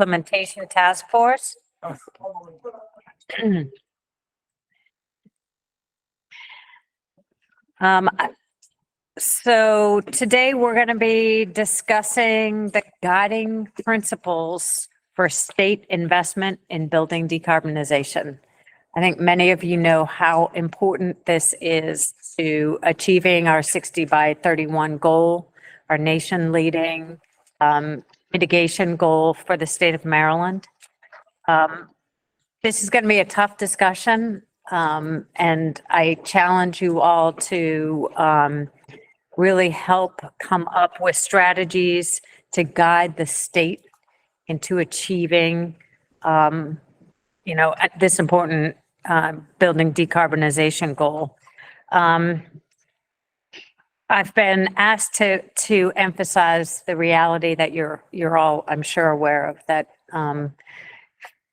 Implementation Task Force. So today we're going to be discussing the guiding principles for state investment in building decarbonization. I think many of you know how important this is to achieving our 60 by 31 goal, our nation leading mitigation goal for the state of Maryland. This is going to be a tough discussion, and I challenge you all to really help come up with strategies to guide the state into achieving, this important building decarbonization goal. I've been asked to emphasize the reality that you're all, I'm sure, aware of, that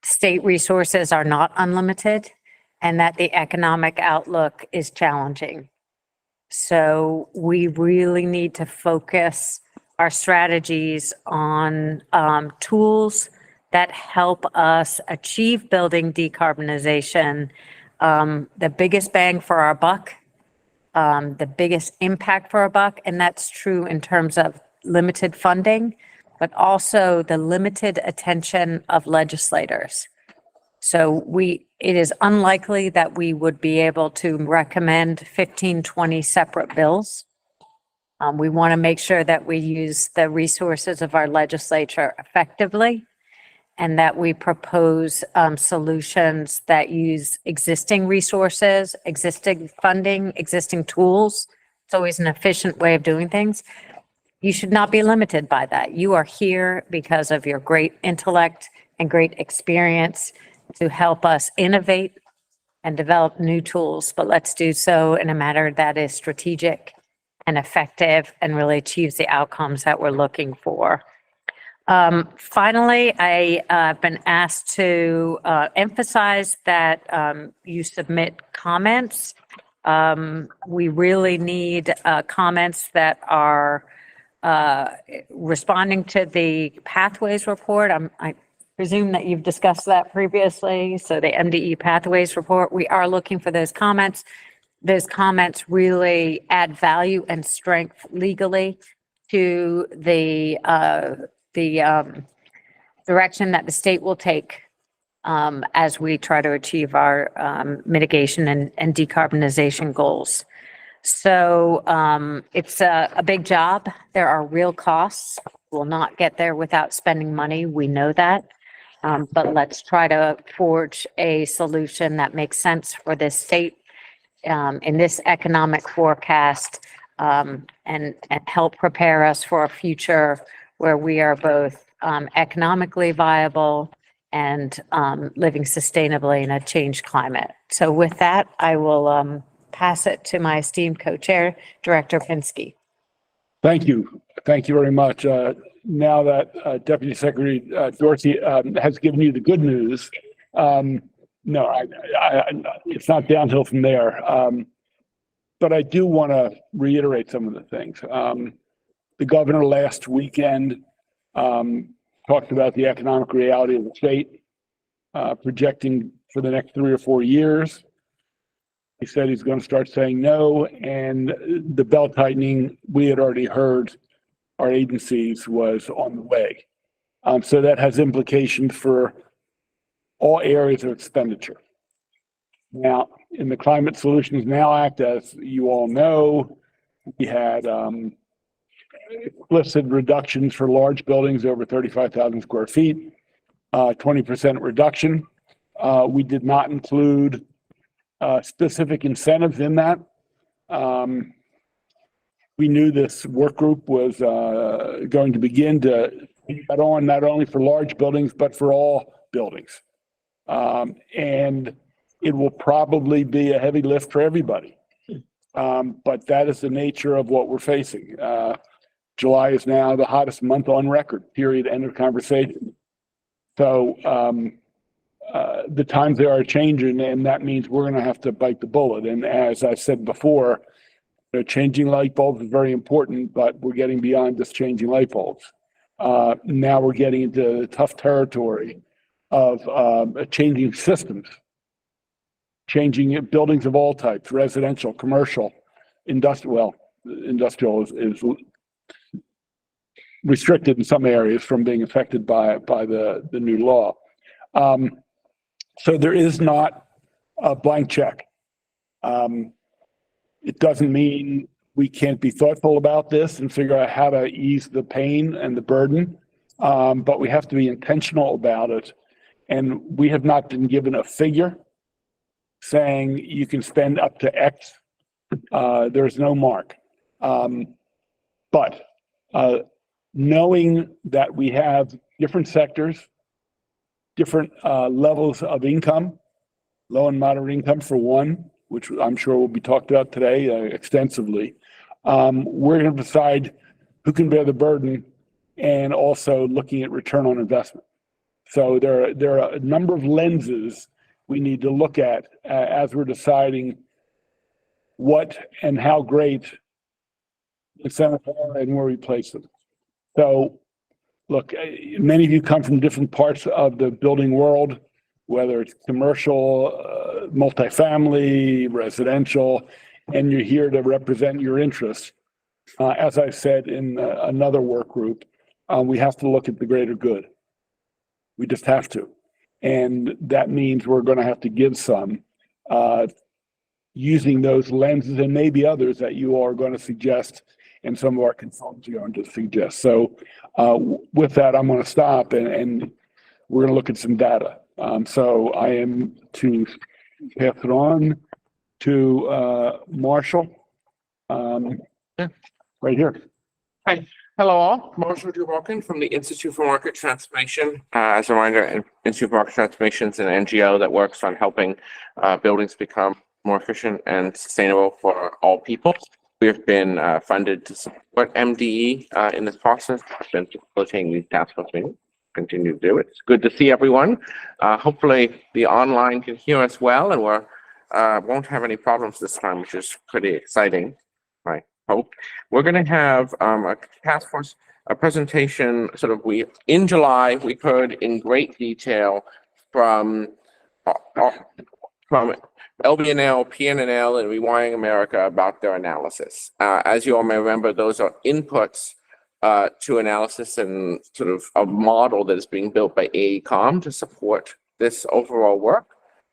state resources are not unlimited and that the economic outlook is challenging. So we really need to focus our strategies on tools that help us achieve building decarbonization, the biggest bang for our buck, the biggest impact for our buck, and that's true in terms of limited funding, but also the limited attention of legislators. So it is unlikely that we would be able to recommend 15, 20 separate bills. We want to make sure that we use the resources of our legislature effectively and that we propose solutions that use existing resources, existing funding, existing tools. It's always an efficient way of doing things. You should not be limited by that. You are here because of your great intellect and great experience to help us innovate and develop new tools, but let's do so in a manner that is strategic and effective and really achieves the outcomes that we're looking for. Finally, I've been asked to emphasize that you submit comments. We really need comments that are responding to the Pathways report. I presume that you've discussed that previously. So the MDE Pathways report, we are looking for those comments. Those comments really add value and strength legally to the direction that the state will take as we try to achieve our mitigation and decarbonization goals. So it's a big job. There are real costs. We'll not get there without spending money. We know that. But let's try to forge a solution that makes sense for this state in this economic forecast and help prepare us for a future where we are both economically viable and living sustainably in a changed climate. So with that, I will pass it to my esteemed co-chair, Director Pinsky. Thank you. Thank you very much. Now that Deputy Secretary Dorsey has given you the good news, no, it's not downhill from there. But I do want to reiterate some of the things. The governor last weekend talked about the economic reality of the state, projecting for the next 3 or 4 years. He said he's going to start saying no, and the belt tightening we had already heard our agencies was on the way. So that has implications for all areas of expenditure. Now, in the Climate Solutions Now Act, as you all know, we had explicit reductions for large buildings over 35,000 square feet, 20% reduction. We did not include specific incentives in that. We knew this work group was going to begin to put that on not only for large buildings, but for all buildings. And it will probably be a heavy lift for everybody. But that is the nature of what we're facing. July is now the hottest month on record, period, end of conversation. So the times they are changing, and that means we're going to have to bite the bullet. And as I said before, changing light bulbs is very important, but we're getting beyond just changing light bulbs. Now we're getting into the tough territory of changing systems, changing buildings of all types, residential, commercial, industrial. Well, industrial is restricted in some areas from being affected by the new law. So there is not a blank check. It doesn't mean we can't be thoughtful about this and figure out how to ease the pain and the burden, but we have to be intentional about it. And we have not been given a figure saying you can spend up to X. There's no mark. But knowing that we have different sectors, different levels of income, low and moderate income for one, which I'm sure will be talked about today extensively, we're going to decide who can bear the burden and also looking at return on investment. So there are a number of lenses we need to look at as we're deciding what and how great incentives are and where we place them. So look, many of you come from different parts of the building world, whether it's commercial, multifamily, residential, and you're here to represent your interests. As I said in another work group, we have to look at the greater good. We just have to. And that means we're going to have to give some using those lenses and maybe others that you are going to suggest and some of our consultants are going to suggest. So with that, I'm going to stop and we're going to look at some data. So I am to pass it on to Marshall. Right here. Hi. Hello all. Marshall Walken from the Institute for Market Transformation. As a reminder, Institute for Market Transformation is an NGO that works on helping buildings become more efficient and sustainable for all people. We have been funded to support MDE in this process. I've been facilitating these task force meetings. Continue to do it. It's good to see everyone. Hopefully the online can hear us well and we won't have any problems this time, which is pretty exciting. I hope. We're going to have a task force, a presentation in July, we heard in great detail from LBNL, PNNL, and Rewiring America about their analysis. As you all may remember, those are inputs to analysis and sort of a model that is being built by AECOM to support this overall work.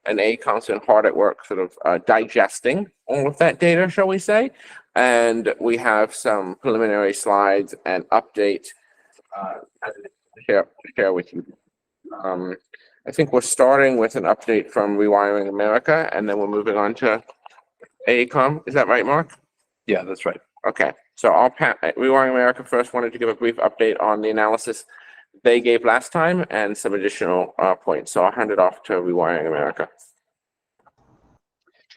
And AECOM's been hard at work sort of digesting all of that data, shall we say. And we have some preliminary slides and update to share with you. I think we're starting with an update from Rewiring America, and then we're moving on to AECOM. Is that right, Mark? Yeah, that's right. Okay, so Rewiring America first wanted to give a brief update on the analysis they gave last time and some additional points. So I'll hand it off to Rewiring America.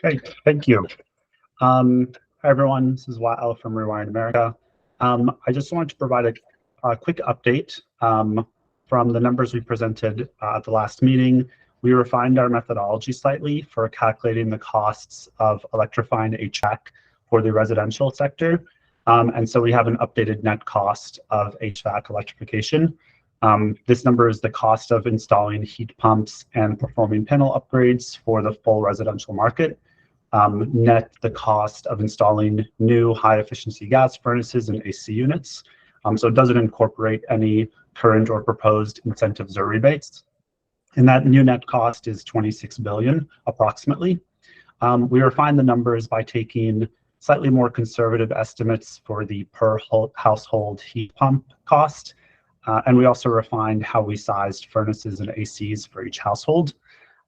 Okay, thank you. Hi everyone, this is Wael from Rewiring America. I just wanted to provide a quick update from the numbers we presented at the last meeting. We refined our methodology slightly for calculating the costs of electrifying HVAC for the residential sector. And so we have an updated net cost of HVAC electrification. This number is the cost of installing heat pumps and performing panel upgrades for the full residential market. Net the cost of installing new high efficiency gas furnaces and AC units. So it doesn't incorporate any current or proposed incentives or rebates. And that new net cost is 26 billion approximately. We refined the numbers by taking slightly more conservative estimates for the per household heat pump cost. And we also refined how we sized furnaces and ACs for each household.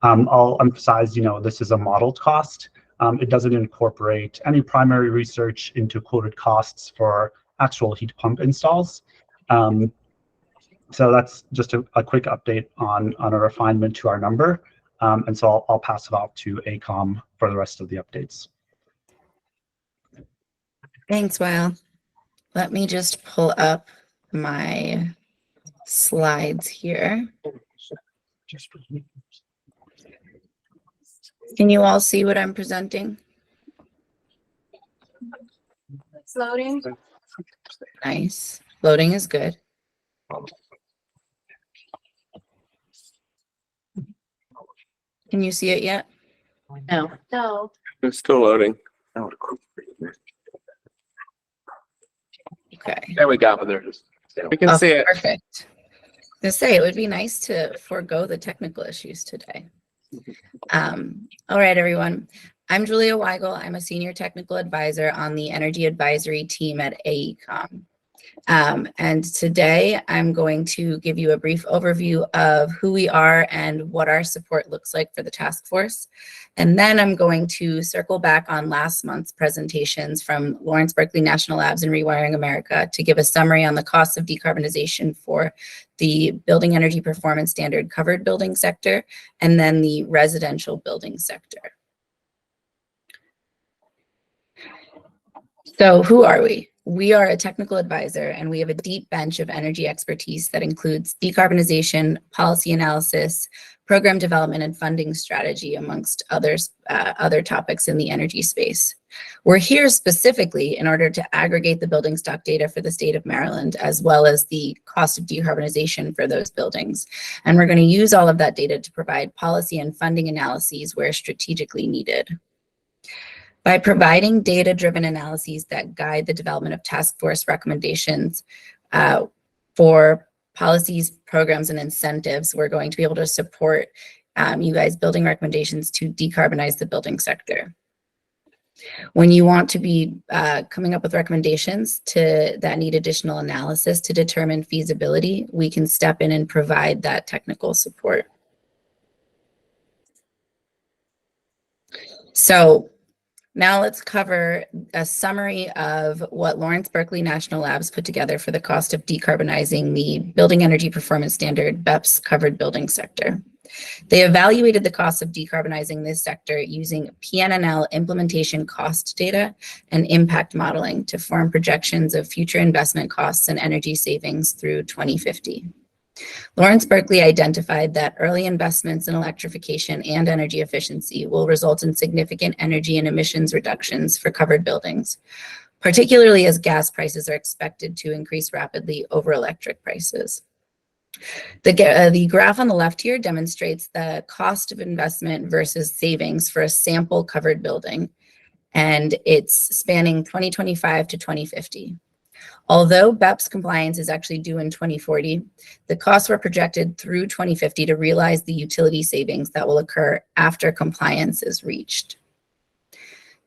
I'll emphasize, this is a modeled cost. It doesn't incorporate any primary research into quoted costs for actual heat pump installs. So that's just a quick update on a refinement to our number. And so I'll pass it off to AECOM for the rest of the updates. Thanks, Wael. Let me just pull up my slides here. Can you all see what I'm presenting? It's loading. Nice. Loading is good. Can you see it yet? No. No. It's still loading. Okay. There we go. There it is. We can Oh, see it. perfect. To say it would be nice to forego the technical issues today. All right, everyone. I'm Julia Weigel. I'm a senior technical advisor on the energy advisory team at AECOM. And today I'm going to give you a brief overview of who we are and what our support looks like for the task force. And then I'm going to circle back on last month's presentations from Lawrence Berkeley National Labs and Rewiring America to give a summary on the costs of decarbonization for the building energy performance standard covered building sector and then the residential building sector. So who are we? We are a technical advisor, and we have a deep bench of energy expertise that includes decarbonization, policy analysis, program development, and funding strategy, amongst others, other topics in the energy space. We're here specifically in order to aggregate the building stock data for the state of Maryland, as well as the cost of decarbonization for those buildings. And we're going to use all of that data to provide policy and funding analyses where strategically needed. By providing data-driven analyses that guide the development of task force recommendations for policies, programs, and incentives, we're going to be able to support you guys building recommendations to decarbonize the building sector. When you want to be coming up with recommendations that need additional analysis to determine feasibility, we can step in and provide that technical support. So now let's cover a summary of what Lawrence Berkeley National Labs put together for the cost of decarbonizing the Building Energy Performance Standard BEPS covered building sector. They evaluated the cost of decarbonizing this sector using PNNL implementation cost data and impact modeling to form projections of future investment costs and energy savings through 2050. Lawrence Berkeley identified that early investments in electrification and energy efficiency will result in significant energy and emissions reductions for covered buildings, particularly as gas prices are expected to increase rapidly over electric prices. The graph on the left here demonstrates the cost of investment versus savings for a sample covered building, and it's spanning 2025 to 2050. Although BEPS compliance is actually due in 2040, the costs were projected through 2050 to realize the utility savings that will occur after compliance is reached.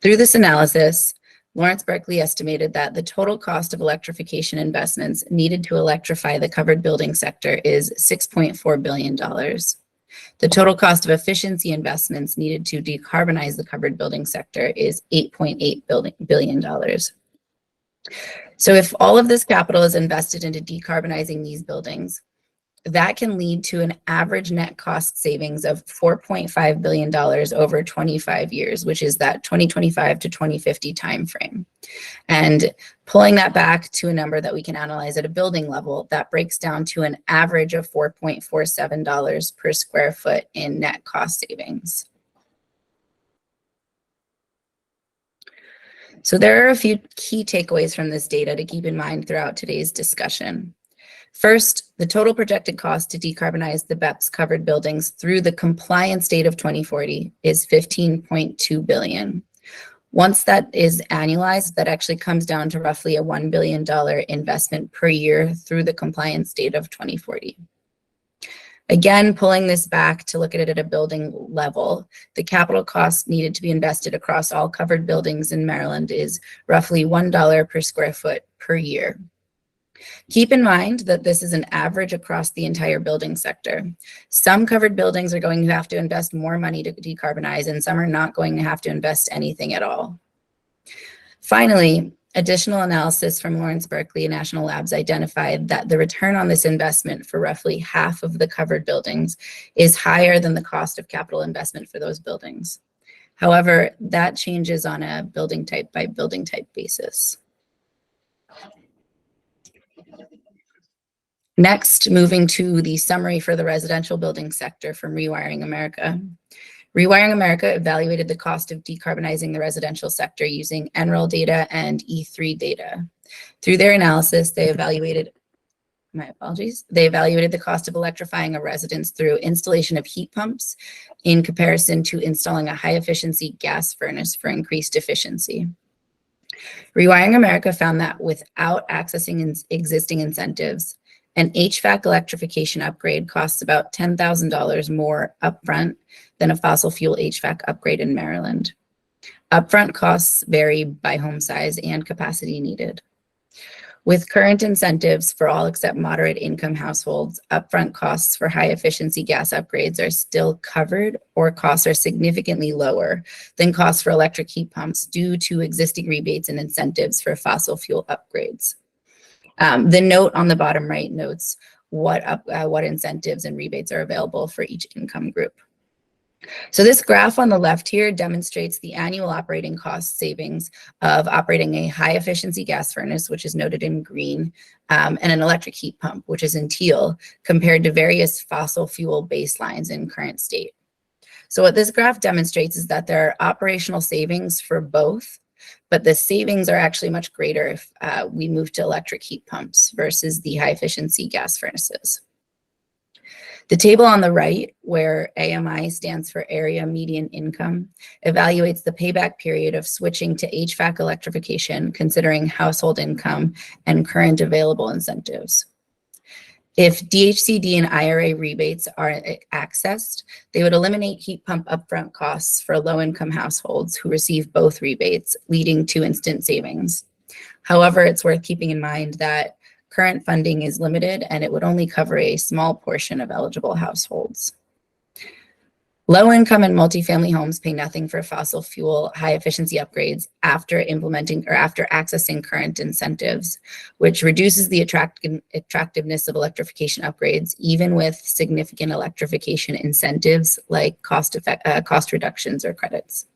Through this analysis, Lawrence Berkeley estimated that the total cost of electrification investments needed to electrify the covered building sector is $6.4 billion. The total cost of efficiency investments needed to decarbonize the covered building sector is $8.8 billion. So if all of this capital is invested into decarbonizing these buildings, that can lead to an average net cost savings of $4.5 billion over 25 years, which is that 2025 to 2050 timeframe. And pulling that back to a number that we can analyze at a building level, that breaks down to an average of $4.47 per square foot in net cost savings. So there are a few key takeaways from this data to keep in mind throughout today's discussion. First, the total projected cost to decarbonize the BEPS covered buildings through the compliance date of 2040 is $15.2 billion. Once that is annualized, that actually comes down to roughly a $1 billion investment per year through the compliance date of 2040. Again, pulling this back to look at it at a building level, the capital cost needed to be invested across all covered buildings in Maryland is roughly $1 per square foot per year. Keep in mind that this is an average across the entire building sector. Some covered buildings are going to have to invest more money to decarbonize, and some are not going to have to invest anything at all. Finally, additional analysis from Lawrence Berkeley National Labs identified that the return on this investment for roughly half of the covered buildings is higher than the cost of capital investment for those buildings. However, that changes on a building type by building type basis. Next, moving to the summary for the residential building sector from Rewiring America. Rewiring America evaluated the cost of decarbonizing the residential sector using NREL data and E3 data. Through their analysis, they evaluated my apologies. They evaluated the cost of electrifying a residence through installation of heat pumps in comparison to installing a high efficiency gas furnace for increased efficiency. Rewiring America found that without accessing existing incentives, an HVAC electrification upgrade costs about $10,000 more upfront than a fossil fuel HVAC upgrade in Maryland. Upfront costs vary by home size and capacity needed. With current incentives for all except moderate income households, upfront costs for high efficiency gas upgrades are still covered, or costs are significantly lower than costs for electric heat pumps due to existing rebates and incentives for fossil fuel upgrades. The note on the bottom right notes what incentives and rebates are available for each income group. So this graph on the left here demonstrates the annual operating cost savings of operating a high efficiency gas furnace, which is noted in green, and an electric heat pump, which is in teal, compared to various fossil fuel baselines in current state. So what this graph demonstrates is that there are operational savings for both, but the savings are actually much greater if we move to electric heat pumps versus the high efficiency gas furnaces. The table on the right, where AMI stands for Area Median Income, evaluates the payback period of switching to HVAC electrification, considering household income and current available incentives. If DHCD and IRA rebates are accessed, they would eliminate heat pump upfront costs for low-income households who receive both rebates, leading to instant savings. However, it's worth keeping in mind that current funding is limited and it would only cover a small portion of eligible households. Low-income and multifamily homes pay nothing for fossil fuel high efficiency upgrades after implementing or after accessing current incentives, which reduces the attractiveness of electrification upgrades, even with significant electrification incentives like cost reductions or credits.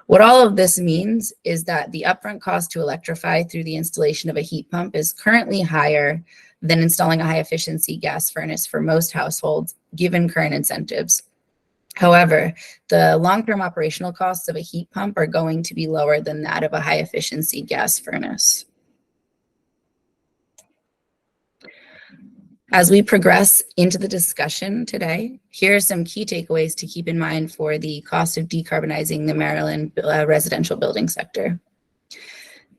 What all of this means is that the upfront cost to electrify through the installation of a heat pump is currently higher than installing a high efficiency gas furnace for most households, given current incentives. However, the long-term operational costs of a heat pump are going to be lower than that of a high efficiency gas furnace. As we progress into the discussion today, here are some key takeaways to keep in mind for the cost of decarbonizing the Maryland residential building sector.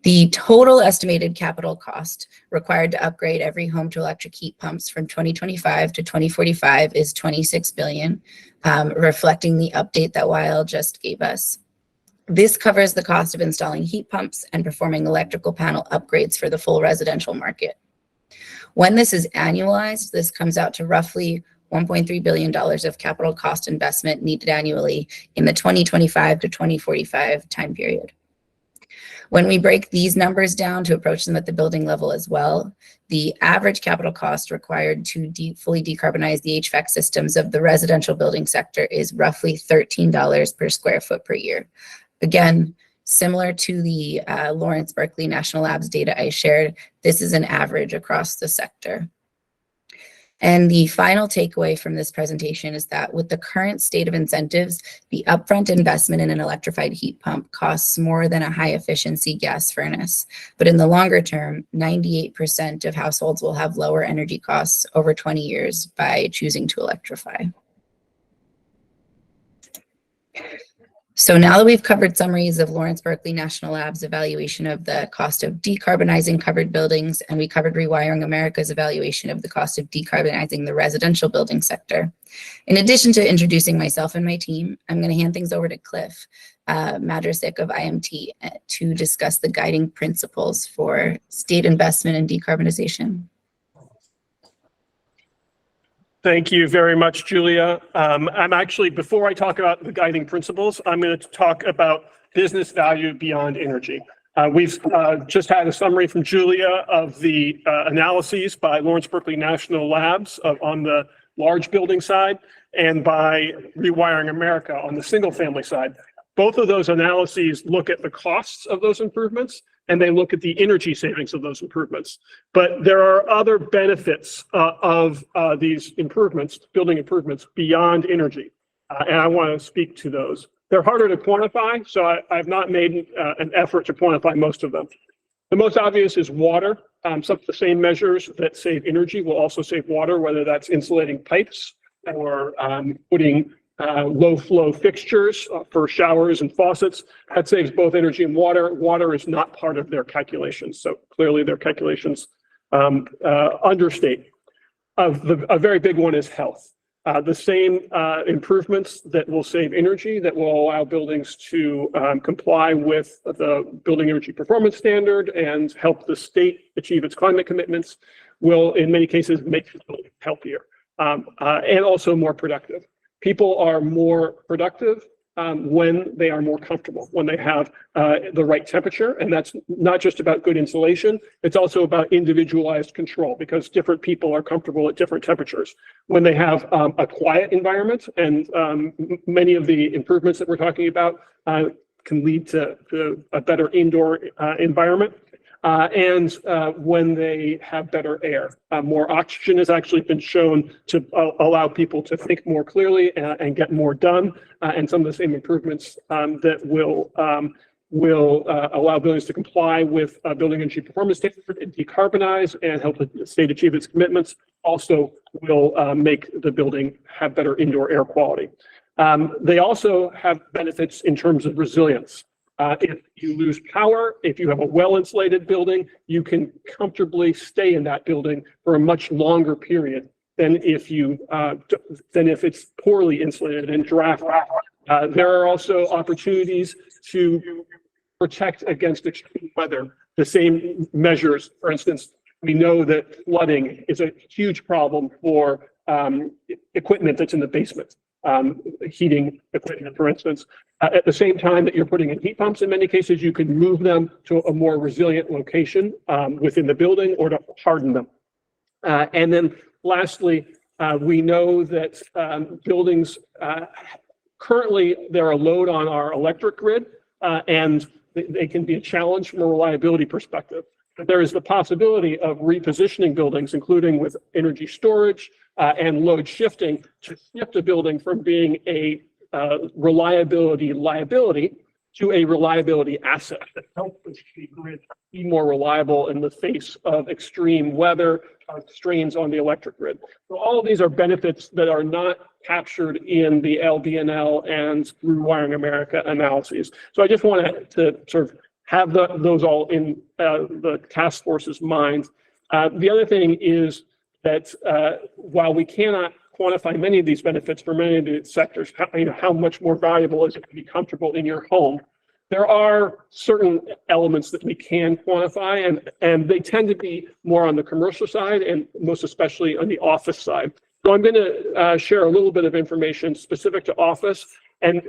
The total estimated capital cost required to upgrade every home to electric heat pumps from 2025 to 2045 is $26 billion, reflecting the update that Wael just gave us. This covers the cost of installing heat pumps and performing electrical panel upgrades for the full residential market. When this is annualized, this comes out to roughly $1.3 billion of capital cost investment needed annually in the 2025 to 2045 time period. When we break these numbers down to approach them at the building level as well, the average capital cost required to fully decarbonize the HVAC systems of the residential building sector is roughly $13 per square foot per year. Again, similar to the Lawrence Berkeley National Labs data I shared, this is an average across the sector. And the final takeaway from this presentation is that with the current state of incentives, the upfront investment in an electrified heat pump costs more than a high efficiency gas furnace. But in the longer term, 98% of households will have lower energy costs over 20 years by choosing to electrify. So now that we've covered summaries of Lawrence Berkeley National Labs' evaluation of the cost of decarbonizing covered buildings, and we covered Rewiring America's evaluation of the cost of decarbonizing the residential building sector. In addition to introducing myself and my team, I'm going to hand things over to Cliff Madrasik of IMT to discuss the guiding principles for state investment in decarbonization. Thank you very much, Julia. I'm actually, before I talk about the guiding principles, I'm going to talk about business value beyond energy. We've just had a summary from Julia of the analyses by Lawrence Berkeley National Labs on the large building side and by Rewiring America on the single family side. Both of those analyses look at the costs of those improvements and they look at the energy savings of those improvements. But there are other benefits of these improvements, building improvements beyond energy. And I want to speak to those. They're harder to quantify, so I've not made an effort to quantify most of them. The most obvious is water. some of the same measures that save energy will also save water, whether that's insulating pipes or putting low flow fixtures for showers and faucets. That saves both energy and water. Water is not part of their calculations. So clearly their calculations understate. A very big one is health. The same improvements that will save energy, that will allow buildings to comply with the Building Energy Performance Standard and help the state achieve its climate commitments, will in many cases make the building healthier and also more productive. People are more productive when they are more comfortable, when they have the right temperature. And that's not just about good insulation, it's also about individualized control, because different people are comfortable at different temperatures. When they have a quiet environment, and many of the improvements that we're talking about can lead to a better indoor environment. And when they have better air. More oxygen has actually been shown to allow people to think more clearly and get more done. And some of the same improvements that will allow buildings to comply with Building Energy Performance Standard and decarbonize and help the state achieve its commitments also will make the building have better indoor air quality. They also have benefits in terms of resilience. If you lose power, if you have a well-insulated building, you can comfortably stay in that building for a much longer period than if it's poorly insulated and draft. There are also opportunities to protect against extreme weather. The same measures, for instance, we know that flooding is a huge problem for equipment that's in the basement. Heating equipment, for instance. At the same time that you're putting in heat pumps, in many cases, you can move them to a more resilient location within the building or to harden them. And then lastly, we know that buildings, currently they're a load on our electric grid and they can be a challenge from a reliability perspective. But there is the possibility of repositioning buildings, including with energy storage and load shifting, to shift a building from being a reliability liability to a reliability asset that helps the grid be more reliable in the face of extreme weather strains on the electric grid. So all of these are benefits that are not captured in the LBNL and Rewiring America analyses. So I just wanted to sort of have those all in the task force's mind. The other thing is that while we cannot quantify many of these benefits for many of the sectors, how much more valuable is it to be comfortable in your home? There are certain elements that we can quantify, and they tend to be more on the commercial side and most especially on the office side. So I'm going to share a little bit of information specific to office. And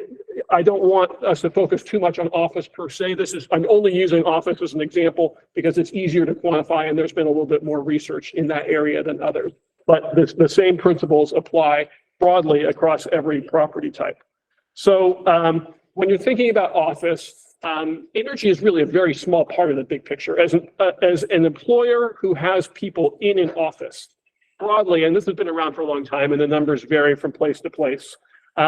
I don't want us to focus too much on office per se. I'm only using office as an example because it's easier to quantify and there's been a little bit more research in that area than others. But the same principles apply broadly across every property type. So when you're thinking about office, energy is really a very small part of the big picture. As an employer who has people in an office, broadly, and this has been around for a long time and the numbers vary from place to place,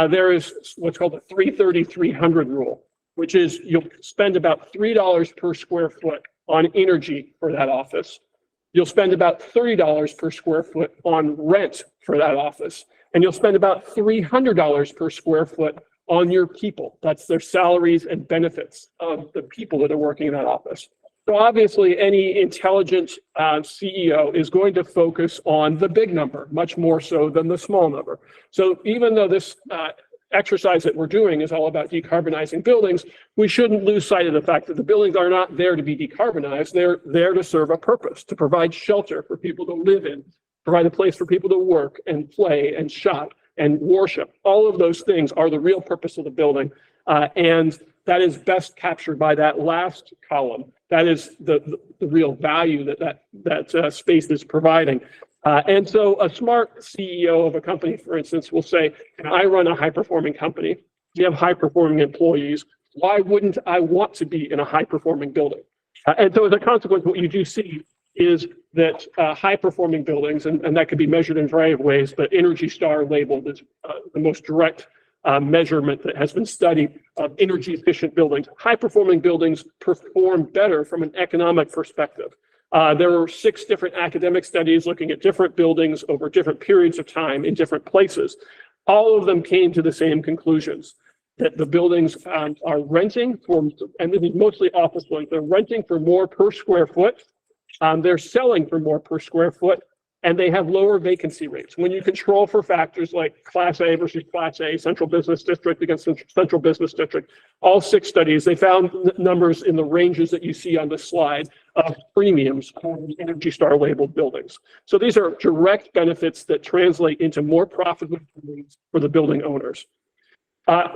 there is what's called the 330-300 rule, which is you'll spend about $3 per square foot on energy for that office. You'll spend about $30 per square foot on rent for that office. And you'll spend about $300 per square foot on your people. That's their salaries and benefits of the people that are working in that office. So obviously, any intelligent CEO is going to focus on the big number, much more so than the small number. So even though this exercise that we're doing is all about decarbonizing buildings, we shouldn't lose sight of the fact that the buildings are not there to be decarbonized. They're there to serve a purpose, to provide shelter for people to live in, provide a place for people to work and play and shop and worship. All of those things are the real purpose of the building. And that is best captured by that last column. That is the real value that space is providing. And so a smart CEO of a company, for instance, will say, I run a high-performing company. We have high-performing employees. Why wouldn't I want to be in a high-performing building? And so as a consequence, what you do see is that high-performing buildings, and that could be measured in a variety of ways, but Energy Star labeled as the most direct measurement that has been studied of energy efficient buildings. High performing buildings perform better from an economic perspective. There were 6 different academic studies looking at different buildings over different periods of time in different places. All of them came to the same conclusions, that the buildings are renting for, and this is mostly office buildings, they're renting for more per square foot. They're selling for more per square foot, and they have lower vacancy rates. When you control for factors like Class A versus Class A, Central Business District against Central Business District, all 6 studies, they found numbers in the ranges that you see on the slide of premiums for the Energy Star labeled buildings. So these are direct benefits that translate into more profitable for the building owners.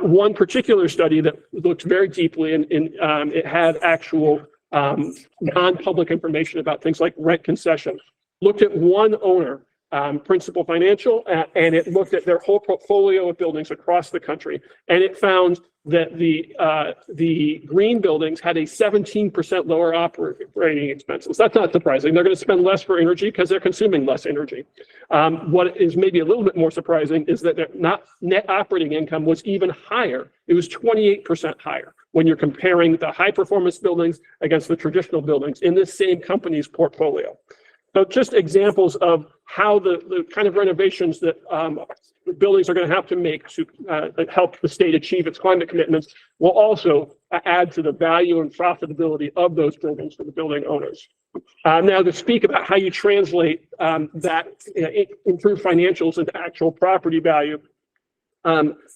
One particular study that looked very deeply, and it had actual non-public information about things like rent concession, looked at one owner, Principal Financial, and it looked at their whole portfolio of buildings across the country. And it found that the green buildings had a 17% lower operating expenses. That's not surprising. They're going to spend less for energy because they're consuming less energy. What is maybe a little bit more surprising is that their net operating income was even higher. It was 28% higher when you're comparing the high performance buildings against the traditional buildings in this same company's portfolio. So just examples of how the kind of renovations that the buildings are going to have to make to help the state achieve its climate commitments will also add to the value and profitability of those buildings for the building owners. Now, to speak about how you translate that improved financials into actual property value,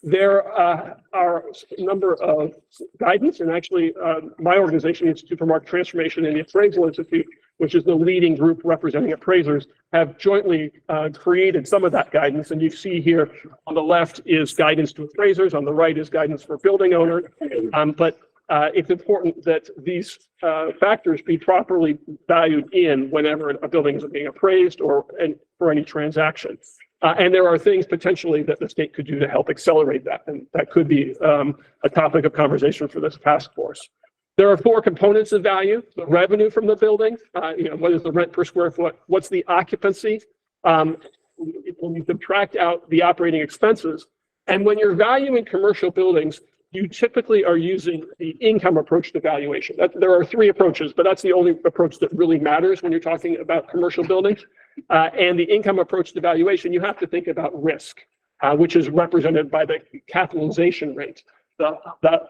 there are a number of guidance, and actually my organization, the Institute for Market Transformation and the Appraisal Institute, which is the leading group representing appraisers, have jointly created some of that guidance. And you see here on the left is guidance to appraisers, on the right is guidance for building owners. But it's important that these factors be properly valued in whenever a building is being appraised or for any transaction. And there are things potentially that the state could do to help accelerate that. And that could be a topic of conversation for this task force. There are 4 components of value: the revenue from the building, what is the rent per square foot? What's the occupancy? When you subtract out the operating expenses, and when you're valuing commercial buildings, you typically are using the income approach to valuation. There are 3 approaches, but that's the only approach that really matters when you're talking about commercial buildings. And the income approach to valuation, you have to think about risk, which is represented by the capitalization rate.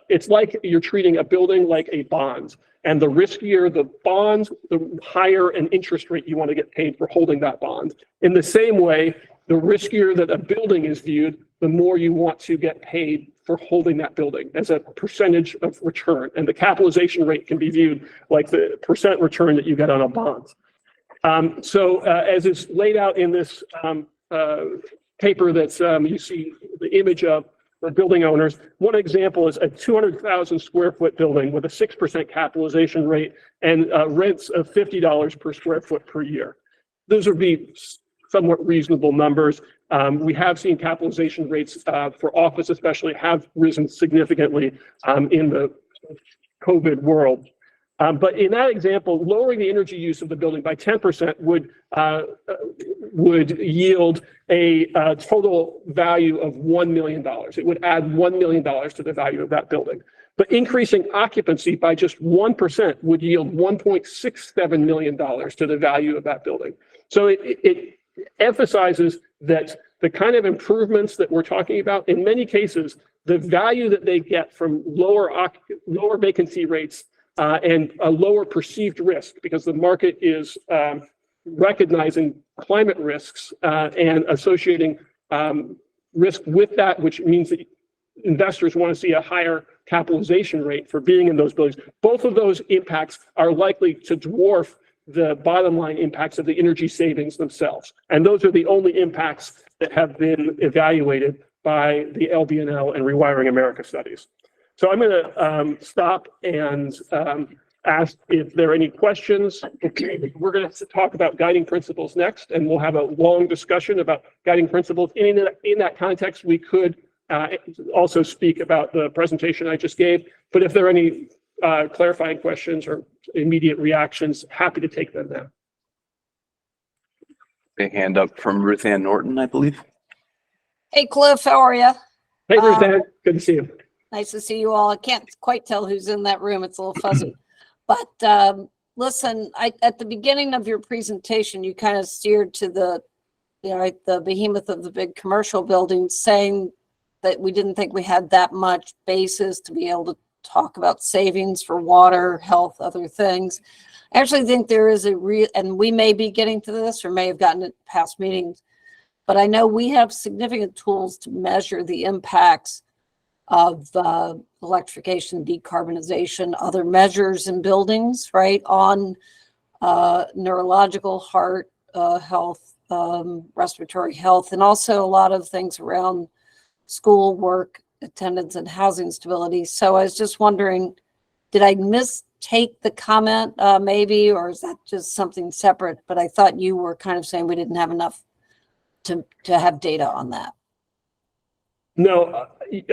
It's like you're treating a building like a bond, and the riskier the bond, the higher an interest rate you want to get paid for holding that bond. In the same way, the riskier that a building is viewed, the more you want to get paid for holding that building as a percentage of return. And the capitalization rate can be viewed like the percent return that you get on a bond. So as is laid out in this paper that's you see the image of for building owners, one example is a 200,000 square foot building with a 6% capitalization rate and rents of $50 per square foot per year. Those would be somewhat reasonable numbers. We have seen capitalization rates for office especially have risen significantly in the COVID world. But in that example, lowering the energy use of the building by 10% would yield a total value of $1 million. It would add $1 million to the value of that building. But increasing occupancy by just 1% would yield $1.67 million to the value of that building. So it emphasizes that the kind of improvements that we're talking about, in many cases, the value that they get from lower vacancy rates and a lower perceived risk, because the market is recognizing climate risks and associating risk with that, which means that investors want to see a higher capitalization rate for being in those buildings. Both of those impacts are likely to dwarf the bottom line impacts of the energy savings themselves. And those are the only impacts that have been evaluated by the LBNL and Rewiring America studies. So I'm going to stop and ask if there are any questions. We're going to talk about guiding principles next, and we'll have a long discussion about guiding principles. In that context, we could also speak about the presentation I just gave. But if there are any clarifying questions or immediate reactions, happy to take them now. Big hand up from Ruth Ann Norton, I believe. Hey, Cliff, how are you? Hey, Ruth Ann, good to see you. Nice to see you all. I can't quite tell who's in that room. It's a little fuzzy. But listen, at the beginning of your presentation, you kind of steered to the, the behemoth of the big commercial buildings, saying that we didn't think we had that much basis to be able to talk about savings for water, health, other things. I actually think there is a real, and we may be getting to this or may have gotten it past meetings, but I know we have significant tools to measure the impacts of electrification, decarbonization, other measures in buildings, right, on neurological, heart health, respiratory health, and also a lot of things around school, work, attendance, and housing stability. So I was just wondering, did I mistake the comment maybe, or is that just something separate? But I thought you were kind of saying we didn't have enough to have data on that. No,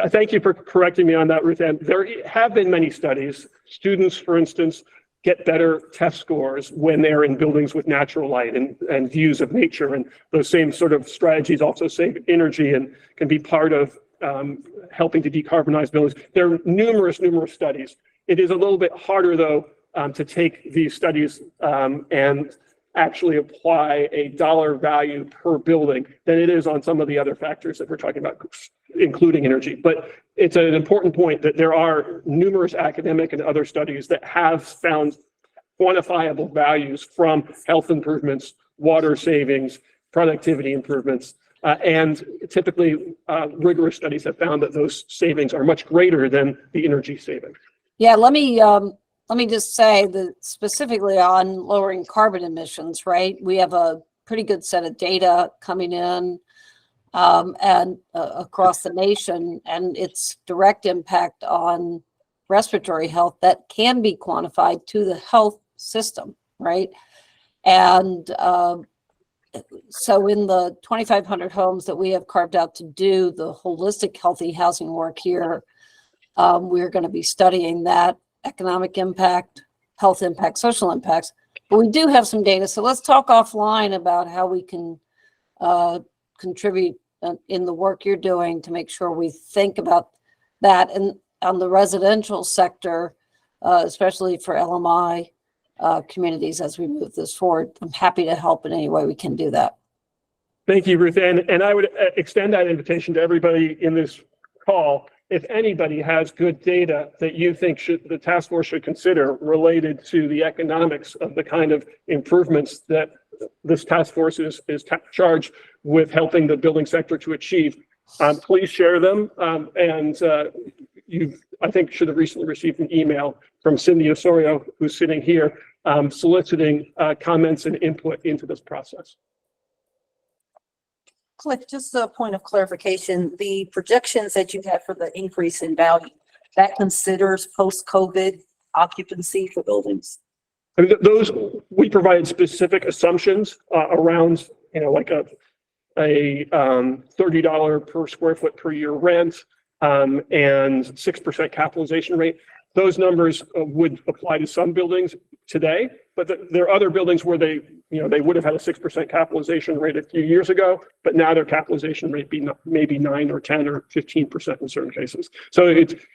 thank you for correcting me on that, Ruth Ann. There have been many studies. Students, for instance, get better test scores when they're in buildings with natural light and views of nature. And those same sort of strategies also save energy and can be part of helping to decarbonize buildings. There are numerous studies. It is a little bit harder, though, to take these studies and actually apply a dollar value per building than it is on some of the other factors that we're talking about, including energy. But it's an important point that there are numerous academic and other studies that have found quantifiable values from health improvements, water savings, productivity improvements, and typically rigorous studies have found that those savings are much greater than the energy savings. Yeah, let me just say that specifically on lowering carbon emissions, right? We have a pretty good set of data coming in and across the nation, and its direct impact on respiratory health that can be quantified to the health system, right? And so in the 2,500 homes that we have carved out to do the holistic healthy housing work here, we're going to be studying that economic impact, health impact, social impacts, but we do have some data. So let's talk offline about how we can contribute in the work you're doing to make sure we think about that. And on the residential sector, especially for LMI communities as we move this forward, I'm happy to help in any way we can do that. Thank you, Ruth Ann. And I would extend that invitation to everybody in this call. If anybody has good data that you think the task force should consider related to the economics of the kind of improvements that this task force is charged with helping the building sector to achieve, please share them. You, I think, should have recently received an email from Cindy Osorio, who's sitting here, soliciting comments and input into this process. Cliff, just a point of clarification, the projections that you had for the increase in value, that considers post-COVID occupancy for buildings? I mean, those, we provided specific assumptions around, like a $30 per square foot per year rent and 6% capitalization rate. Those numbers would apply to some buildings today, but there are other buildings where they would have had a 6% capitalization rate a few years ago, but now their capitalization rate be maybe 9 or 10 or 15% in certain cases. So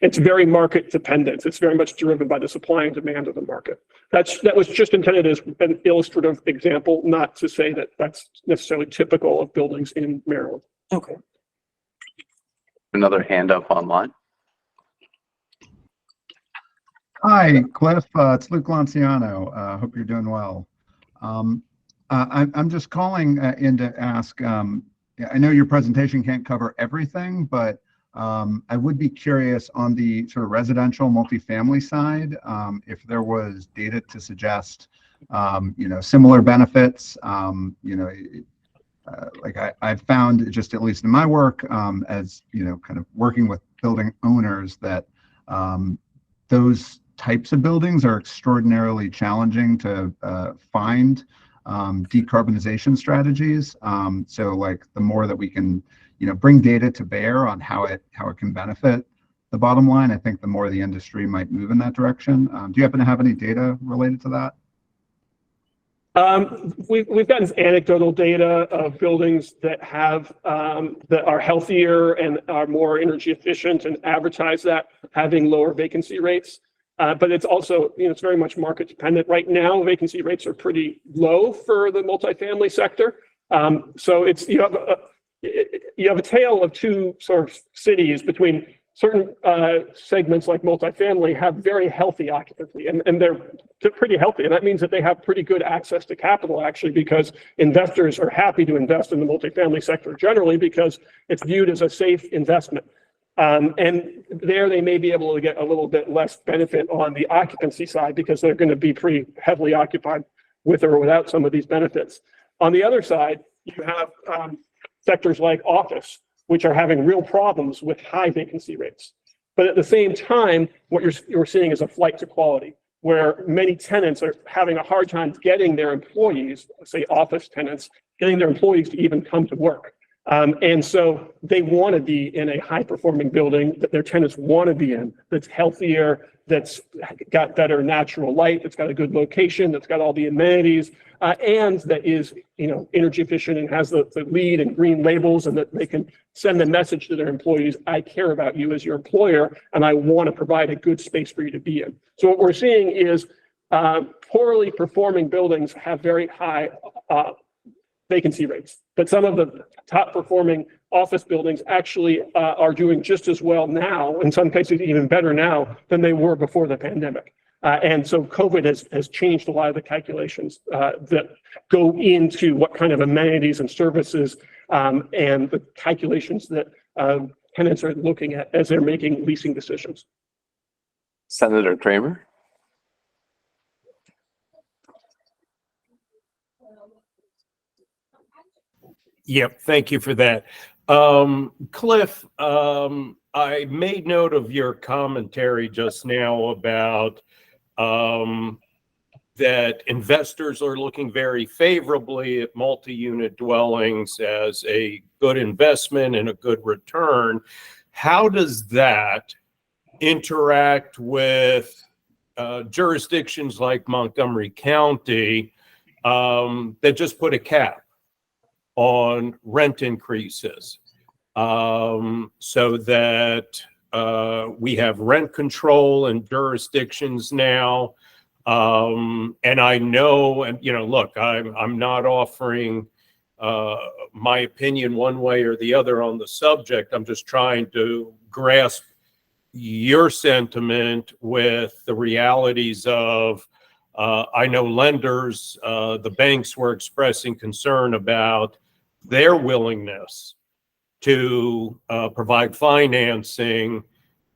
it's very market dependent. It's very much driven by the supply and demand of the market. That was just intended as an illustrative example, not to say that that's necessarily typical of buildings in Maryland. Okay. Another hand up online. Hi, Cliff. It's Luke Lanciano. Hope you're doing well. I'm just calling in to ask, I know your presentation can't cover everything, but I would be curious on the sort of residential multifamily side, if there was data to suggest, similar benefits, like I've found, just at least in my work, as, kind of working with building owners, that those types of buildings are extraordinarily challenging to find decarbonization strategies. So like the more that we can, bring data to bear on how it can benefit the bottom line, I think the more the industry might move in that direction. Do you happen to have any data related to that? We've gotten anecdotal data of buildings that have that are healthier and are more energy efficient and advertise that having lower vacancy rates. But it's also, it's very much market dependent. Right now, vacancy rates are pretty low for the multifamily sector. So you have a tale of two sort of cities between certain segments like multifamily have very healthy occupancy, and they're pretty healthy. And that means that they have pretty good access to capital, actually, because investors are happy to invest in the multifamily sector generally because it's viewed as a safe investment. And there they may be able to get a little bit less benefit on the occupancy side because they're going to be pretty heavily occupied with or without some of these benefits. On the other side, you have sectors like office, which are having real problems with high vacancy rates. But at the same time, what you're seeing is a flight to quality, where many tenants are having a hard time getting their employees, say office tenants, getting their employees to even come to work. And so they want to be in a high performing building that their tenants want to be in, that's healthier, that's got better natural light, that's got a good location, that's got all the amenities, and that is, energy efficient and has the LEED and green labels, and that they can send a message to their employees, I care about you as your employer, and I want to provide a good space for you to be in. So what we're seeing is poorly performing buildings have very high vacancy rates, but some of the top performing office buildings actually are doing just as well now, in some cases even better now than they were before the pandemic. And so COVID has changed a lot of the calculations that go into what kind of amenities and services and the calculations that tenants are looking at as they're making leasing decisions. Senator Kramer. Yep, thank you for that. Cliff, I made note of your commentary just now about that investors are looking very favorably at multi-unit dwellings as a good investment and a good return. How does that interact with jurisdictions like Montgomery County that just put a cap on rent increases so that we have rent control in jurisdictions now? And I know, and look, I'm not offering my opinion one way or the other on the subject. I'm just trying to grasp your sentiment with the realities of I know lenders, the banks were expressing concern about their willingness to provide financing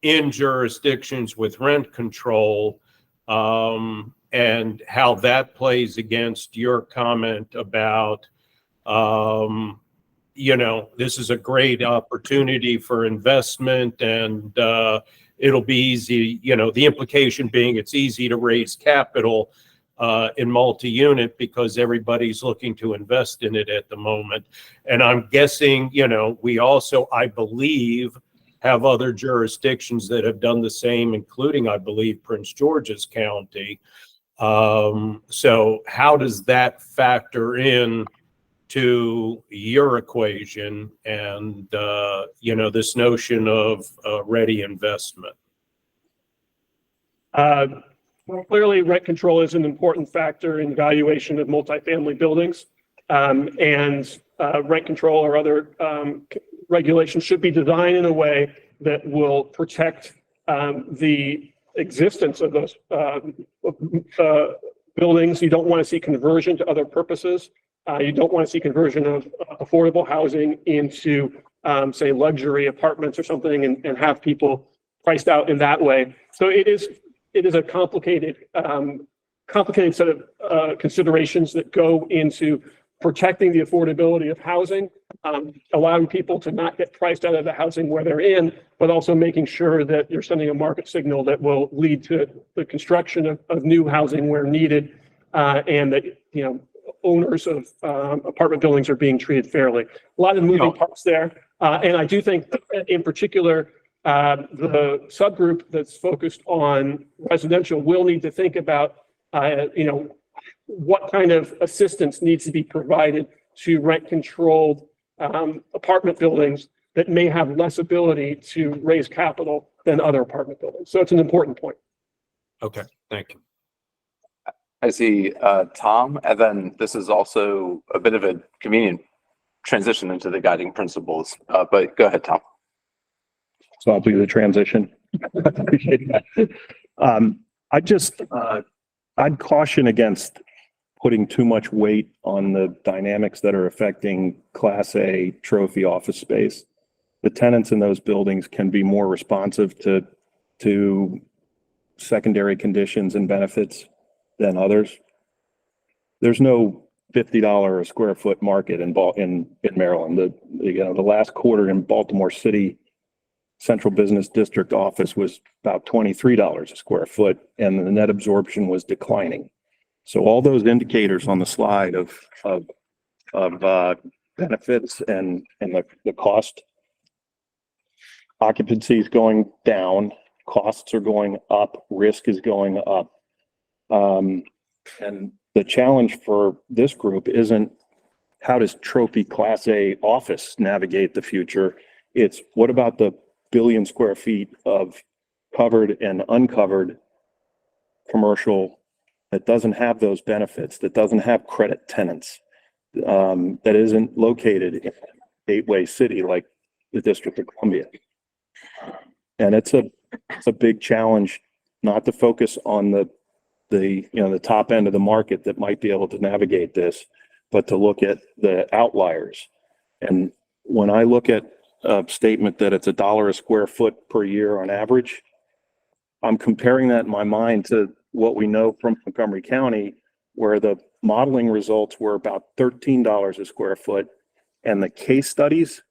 in jurisdictions with rent control, and how that plays against your comment about, this is a great opportunity for investment and it'll be easy, the implication being it's easy to raise capital in multi-unit because everybody's looking to invest in it at the moment. And I'm guessing, we also, I believe, have other jurisdictions that have done the same, including, I believe, Prince George's County. So how does that factor in to your equation and, this notion of ready investment? Well, clearly, rent control is an important factor in valuation of multifamily buildings, and rent control or other regulations should be designed in a way that will protect the existence of those buildings. You don't want to see conversion to other purposes. You don't want to see conversion of affordable housing into, say, luxury apartments or something, and have people priced out in that way. So it is a complicated set of considerations that go into protecting the affordability of housing, allowing people to not get priced out of the housing where they're in, but also making sure that you're sending a market signal that will lead to the construction of new housing where needed, and that, owners of apartment buildings are being treated fairly. A lot of moving parts there. And I do think that in particular, the subgroup that's focused on residential will need to think about, what kind of assistance needs to be provided to rent controlled apartment buildings that may have less ability to raise capital than other apartment buildings. So it's an important point. Okay, thank you. I see Tom, and then this is also a bit of a convenient transition into the guiding principles. But go ahead, Tom. So I'll do the transition. Appreciate that. I'd caution against putting too much weight on the dynamics that are affecting Class A trophy office space. The tenants in those buildings can be more responsive to secondary conditions and benefits than others. There's no $50 a square foot market in Maryland. The last quarter in Baltimore City Central Business District office was about $23 a square foot, and the net absorption was declining. So all those indicators on the slide of benefits and the cost, occupancy is going down, costs are going up, risk is going up. And the challenge for this group isn't how does trophy Class A office navigate the future? It's what about the billion square feet of covered and uncovered commercial that doesn't have those benefits, that doesn't have credit tenants, that isn't located in a gateway city like the District of Columbia. And it's a big challenge not to focus on the top end of the market that might be able to navigate this, but to look at the outliers. And when I look at a statement that it's $1 a square foot per year on average, I'm comparing that in my mind to what we know from Montgomery County, where the modeling results were about $13 a square foot. And the case studies,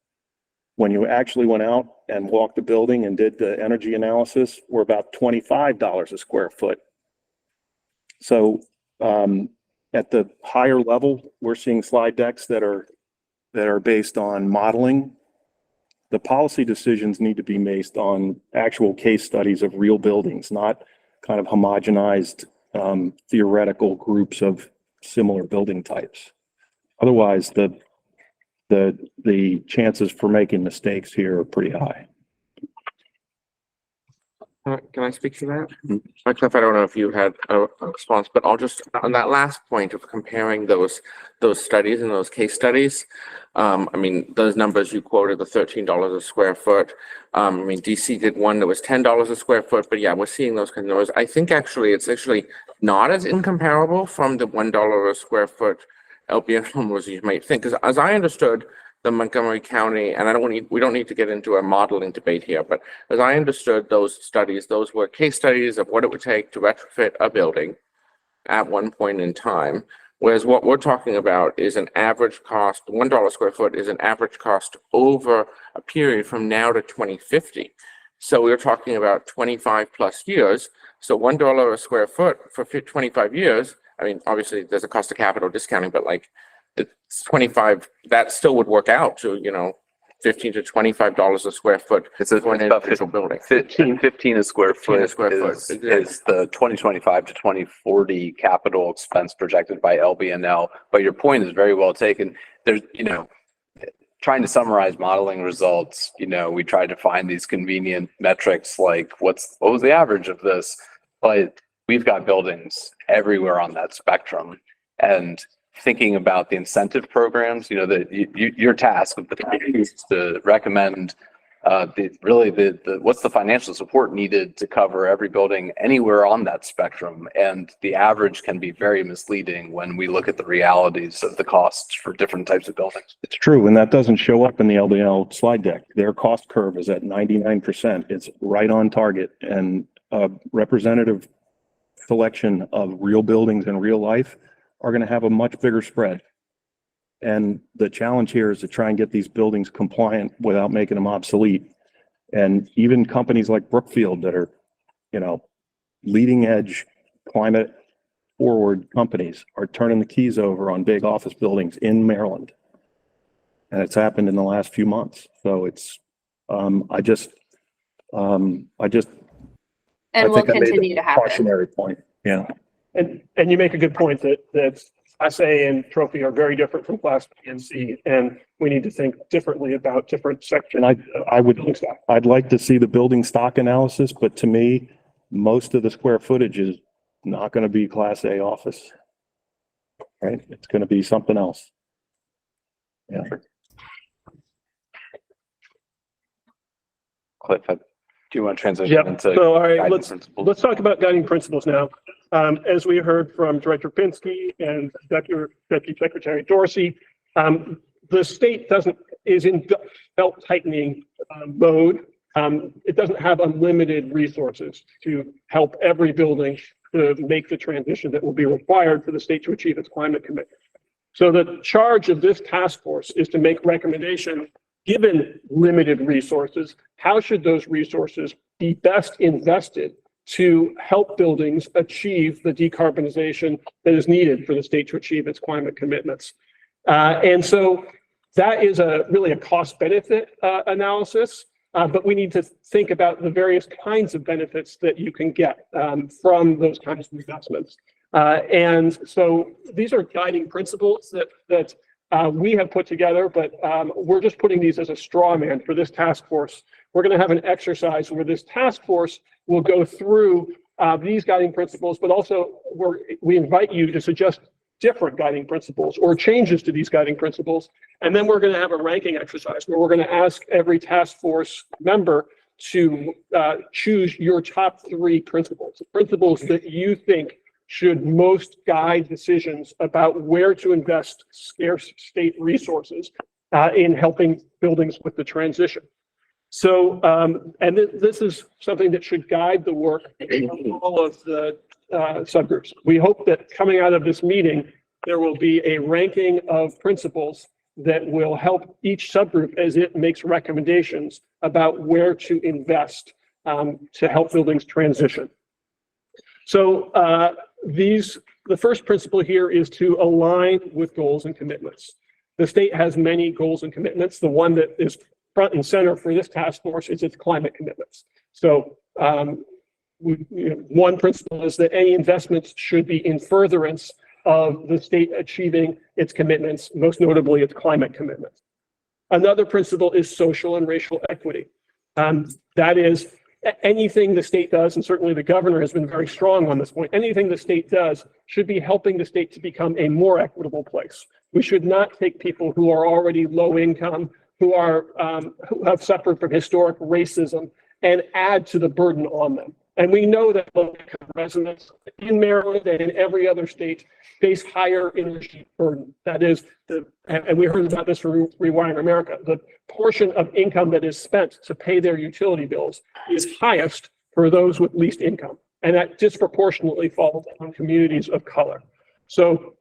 when you actually went out and walked the building and did the energy analysis, were about $25 a square foot. So at the higher level, we're seeing slide decks that are based on modeling. The policy decisions need to be based on actual case studies of real buildings, not kind of homogenized theoretical groups of similar building types. Otherwise, the chances for making mistakes here are pretty high. Can I speak to that? Cliff, I don't know if you had a response, but I'll just, on that last point of comparing those studies and those case studies, I mean, those numbers you quoted, the $13 a square foot. I mean, DC did one that was $10 a square foot, but yeah, we're seeing those kind of numbers. I think it's actually not as incomparable from the $1 a square foot LBF numbers you might think, because as I understood, the Montgomery County, and we don't need to get into a modeling debate here, but as I understood those studies, those were case studies of what it would take to retrofit a building at one point in time. Whereas what we're talking about is an average cost, $1 a square foot is an average cost over a period from now to 2050. So we're talking about 25 plus years. So $1 a square foot for 25 years. I mean, obviously there's a cost of capital discounting, but like, it's 25, that still would work out to, $15 to $25 a square foot. It's about individual building. 15 a square foot, is the 2025 to 2040 capital expense projected by LBNL. But your point is very well taken. There's, trying to summarize modeling results, we tried to find these convenient metrics like what was the average of this? But we've got buildings everywhere on that spectrum. And thinking about the incentive programs, your task with the committee is to recommend what's the financial support needed to cover every building anywhere on that spectrum. And the average can be very misleading when we look at the realities of the costs for different types of buildings. It's true, and that doesn't show up in the LBL slide deck. Their cost curve is at 99%. It's right on target, and a representative selection of real buildings in real life are going to have a much bigger spread. And the challenge here is to try and get these buildings compliant without making them obsolete. And even companies like Brookfield that are, leading edge climate forward companies are turning the keys over on big office buildings in Maryland. And it's happened in the last few months. So it's, I And will continue to happen. Cautionary point. Yeah. And you make a good point that Class A and trophy are very different from Class B and C, and we need to think differently about different sections. And I'd like to see the building stock analysis, but to me, most of the square footage is not going to be Class A office, right? It's going to be something else. Yeah. Cliff, do you want to transition Yep. into So, all right, guiding let's principles? talk about guiding principles now. As we heard from Director Pinsky and Deputy Secretary Dorsey, the state is in belt tightening mode. It doesn't have unlimited resources to help every building to make the transition that will be required for the state to achieve its climate commitment. So the charge of this task force is to make recommendations. Given limited resources, how should those resources be best invested to help buildings achieve the decarbonization that is needed for the state to achieve its climate commitments? And so that is really a cost-benefit analysis, but we need to think about the various kinds of benefits that you can get from those kinds of investments. And so these are guiding principles that we have put together, but we're just putting these as a straw man for this task force. We're going to have an exercise where this task force will go through these guiding principles, but also we invite you to suggest different guiding principles or changes to these guiding principles. And then we're going to have a ranking exercise where we're going to ask every task force member to choose your top 3 principles that you think should most guide decisions about where to invest scarce state resources in helping buildings with the transition. So, and this is something that should guide the work of all of the subgroups. We hope that coming out of this meeting, there will be a ranking of principles that will help each subgroup as it makes recommendations about where to invest to help buildings transition. So the first principle here is to align with goals and commitments. The state has many goals and commitments. The one that is front and center for this task force is its climate commitments. So one principle is that any investments should be in furtherance of the state achieving its commitments, most notably its climate commitments. Another principle is social and racial equity. That is, anything the state does, and certainly the governor has been very strong on this point, anything the state does should be helping the state to become a more equitable place. We should not take people who are already low income, who have suffered from historic racism, and add to the burden on them. And we know that low income residents in Maryland and in every other state face higher energy burden. That is, and we heard about this from Rewiring America, the portion of income that is spent to pay their utility bills is highest for those with least income. And that disproportionately falls on communities of color. So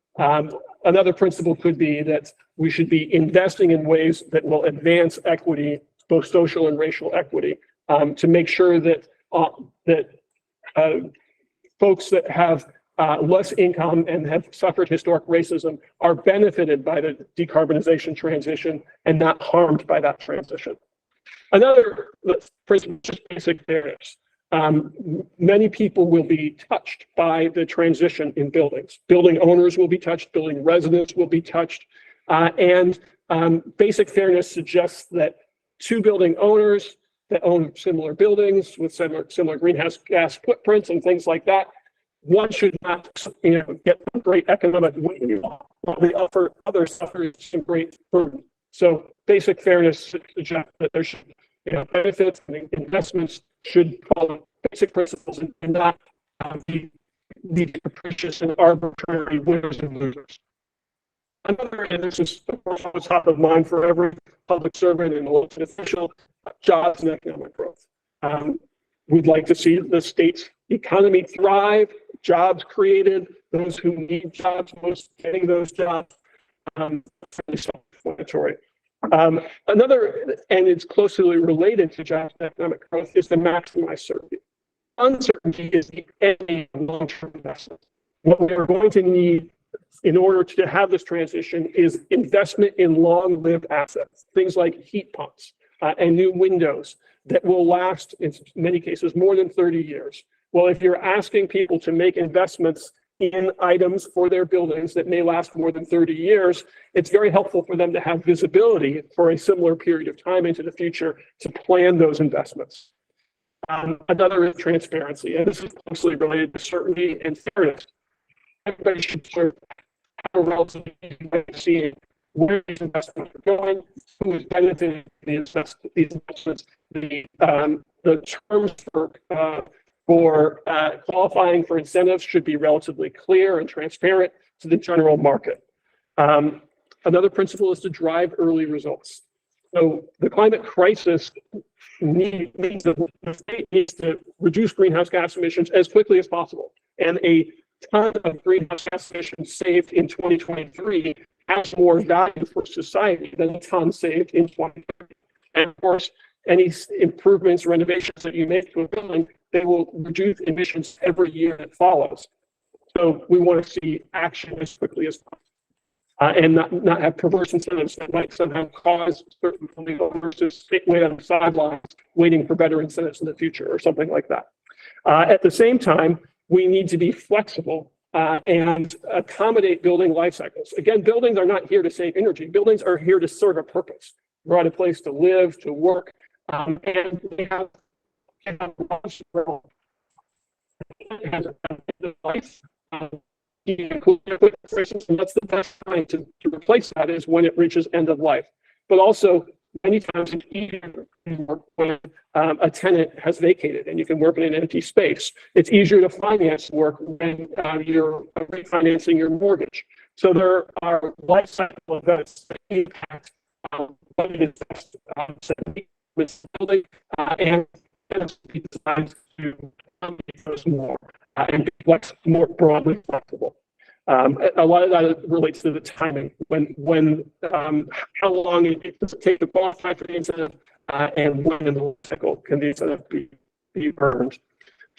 another principle could be that we should be investing in ways that will advance equity, both social and racial equity, to make sure that folks that have less income and have suffered historic racism are benefited by the decarbonization transition and not harmed by that transition. Another principle is just basic fairness. Many people will be touched by the transition in buildings. Building owners will be touched, building residents will be touched, and basic fairness suggests that 2 building owners that own similar buildings with similar greenhouse gas footprints and things like that, one should not, get great economic win while the other suffers some great burden. So basic fairness suggests that there should, benefits and investments should follow basic principles and not be capricious and arbitrary winners and losers. Another, and this is of course on the top of mind for every public servant and elected official, jobs and economic growth. We'd like to see the state's economy thrive, jobs created, those who need jobs most getting those jobs. Fairly self-explanatory. Another, and it's closely related to jobs and economic growth, is to maximize certainty. Uncertainty is the enemy of long-term investment. What we are going to need in order to have this transition is investment in long-lived assets, things like heat pumps and new windows that will last, in many cases, more than 30 years. Well, if you're asking people to make investments in items for their buildings that may last more than 30 years, it's very helpful for them to have visibility for a similar period of time into the future to plan those investments. Another is transparency, and this is closely related to certainty and fairness. Everybody should sort of have a relatively easy way of seeing where these investments are going, who is benefiting these investments, the terms for qualifying for incentives should be relatively clear and transparent to the general market. Another principle is to drive early results. So the climate crisis means that the state needs to reduce greenhouse gas emissions as quickly as possible. And a ton of greenhouse gas emissions saved in 2023 has more value for society than a ton saved in 2030. And of course, any improvements, renovations that you make to a building, they will reduce emissions every year that follows. So we want to see action as quickly as possible. And not have perverse incentives that might somehow cause certain building owners to wait on the sidelines, waiting for better incentives in the future or something like that. At the same time, we need to be flexible and accommodate building life cycles. Again, buildings are not here to save energy. Buildings are here to serve a purpose, provide a place to live, to work, and they have life. And that's the best time to replace that is when it reaches end of life. But also, many times it's easier when a tenant has vacated and you can work in an empty space. It's easier to finance work when you're refinancing your mortgage. So there are life cycle events that impact what it is with building and be designed to accommodate those more and be more broadly flexible. A lot of that relates to the timing, when how long it does it take to qualify for the incentive, and when in the life cycle can the incentive be earned.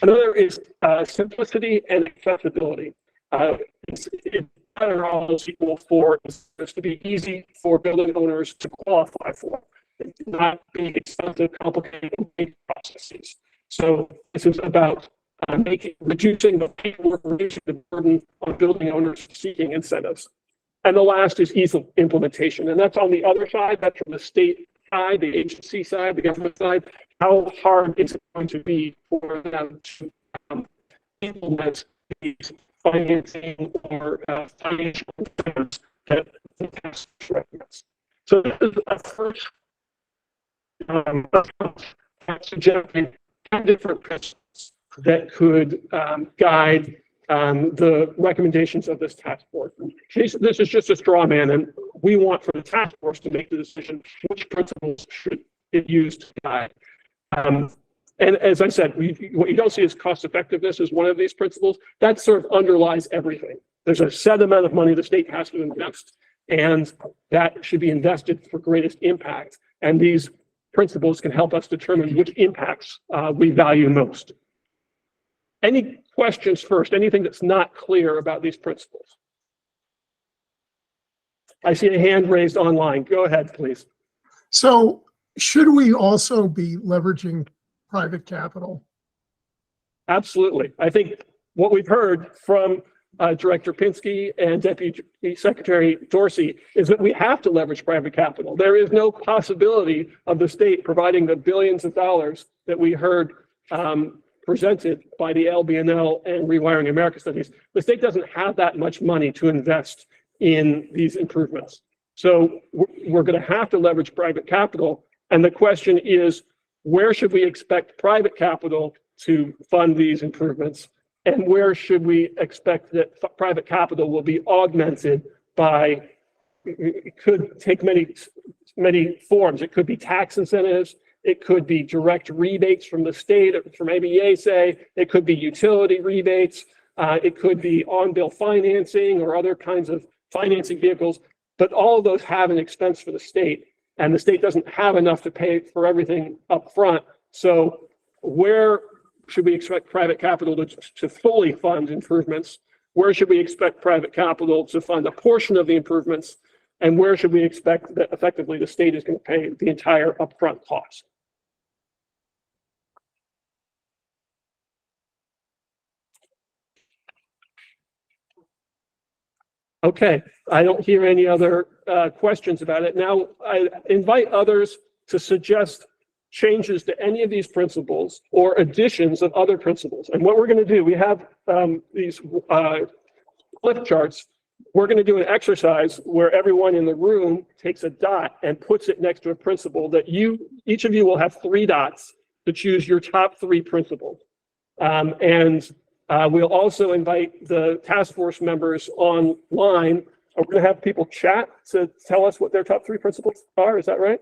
Another is simplicity and accessibility. It's better all those equal for this to be easy for building owners to qualify for, not being expensive, complicated processes. So this is about reducing the paperwork, reducing the burden on building owners seeking incentives. And the last is ease of implementation. And that's on the other side, that's from the state side, the agency side, the government side. How hard is it going to be for them to implement these financing or financial incentives that the task recommends? So this is a first suggesting 10 different principles that could guide the recommendations of this task force. This is just a straw man, and we want for the task force to make the decision which principles should it use to guide. And as I said, what you don't see is cost effectiveness as one of these principles. That sort of underlies everything. There's a set amount of money the state has to invest, and that should be invested for greatest impact. And these principles can help us determine which impacts we value most. Any questions first? Anything that's not clear about these principles? I see a hand raised online. Go ahead, please. So should we also be leveraging private capital? Absolutely. I think what we've heard from Director Pinsky and Deputy Secretary Dorsey is that we have to leverage private capital. There is no possibility of the state providing the billions of dollars that we heard presented by the LBNL and Rewiring America studies. The state doesn't have that much money to invest in these improvements. So we're going to have to leverage private capital. And the question is, where should we expect private capital to fund these improvements? And where should we expect that private capital will be augmented by, it could take many forms. It could be tax incentives. It could be direct rebates from the state, from ABA, say. It could be utility rebates. It could be on-bill financing or other kinds of financing vehicles. But all of those have an expense for the state, and the state doesn't have enough to pay for everything up front. So where should we expect private capital to fully fund improvements? Where should we expect private capital to fund a portion of the improvements? And where should we expect that effectively the state is going to pay the entire upfront cost? Okay, I don't hear any other questions about it. Now, I invite others to suggest changes to any of these principles or additions of other principles. And what we're going to do, we have these flip charts. We're going to do an exercise where everyone in the room takes a dot and puts it next to a principle that each of you will have 3 dots to choose your top 3 principles. We'll also invite the task force members online. We're going to have people chat to tell us what their top 3 principles are. Is that right?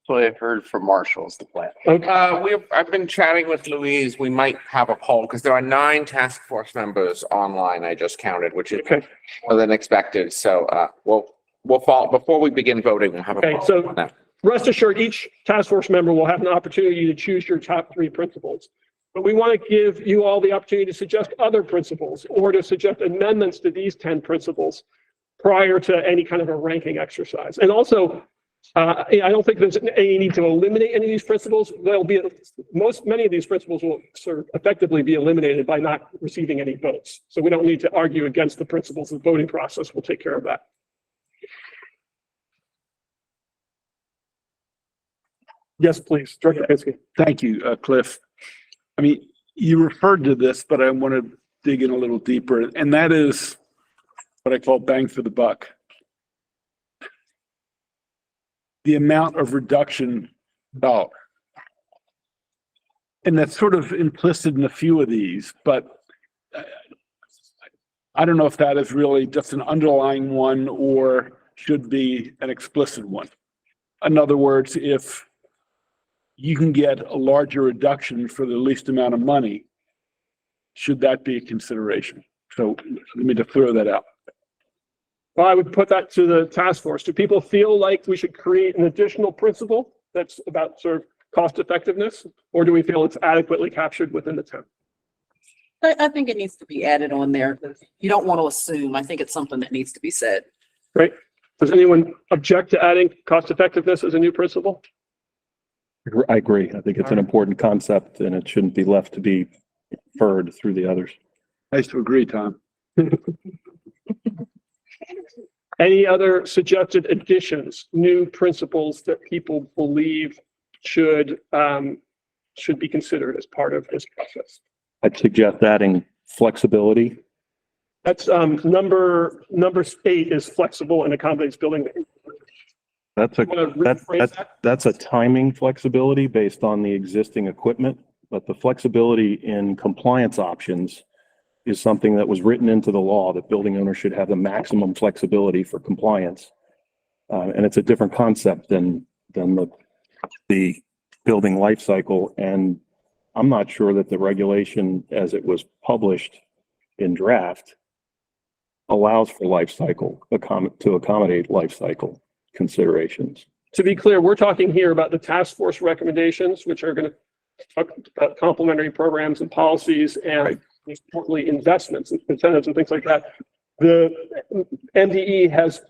What I've heard from Marshall is the plan. Okay. I've been chatting with Louise. We might have a poll because there are 9 task force members online. I just counted, which is more than expected. So we'll follow before we begin voting. We'll have a poll. So rest assured, each task force member will have an opportunity to choose your top 3 principles. But we want to give you all the opportunity to suggest other principles or to suggest amendments to these 10 principles prior to any kind of a ranking exercise. And also, I don't think there's any need to eliminate any of these principles. Many of these principles will sort of effectively be eliminated by not receiving any votes. So we don't need to argue against the principles. The voting process will take care of that. Yes, please, Director Kapinski. Thank you, Cliff. I mean, you referred to this, but I want to dig in a little deeper, and that is what I call bang for the buck. The amount of reduction dollar. And that's sort of implicit in a few of these, but I don't know if that is really just an underlying one or should be an explicit one. In other words, if you can get a larger reduction for the least amount of money, should that be a consideration? So let me just throw that out. Well, I would put that to the task force. Do people feel like we should create an additional principle that's about sort of cost effectiveness, or do we feel it's adequately captured within the 10? I think it needs to be added on there. You don't want to assume. I think it's something that needs to be said. Great. Does anyone object to adding cost effectiveness as a new principle? I agree. I think it's an important concept and it shouldn't be left to be inferred through the others. Nice to agree, Tom. Any other suggested additions, new principles that people believe should be considered as part of this process? I'd suggest adding flexibility. That's number 8 is flexible and accommodates building. That's a timing flexibility based on the existing equipment, but the flexibility in compliance options is something that was written into the law that building owners should have the maximum flexibility for compliance. And it's a different concept than the building life cycle. And I'm not sure that the regulation as it was published in draft allows for life cycle to accommodate life cycle considerations. To be clear, we're talking here about the task force recommendations, which are going to talk about complementary programs and policies and importantly investments and incentives and things like that. The MDE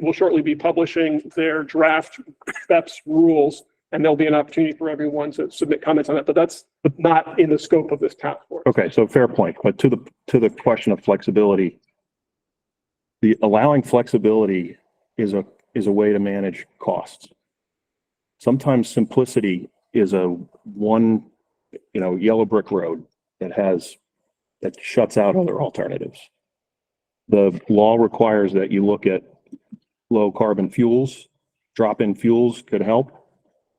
will shortly be publishing their draft BEPS rules, and there'll be an opportunity for everyone to submit comments on that, but that's not in the scope of this task force. Okay, so fair point. But to the question of flexibility, the allowing flexibility is a way to manage costs. Sometimes simplicity is one yellow brick road that shuts out other alternatives. The law requires that you look at low carbon fuels. Drop-in fuels could help.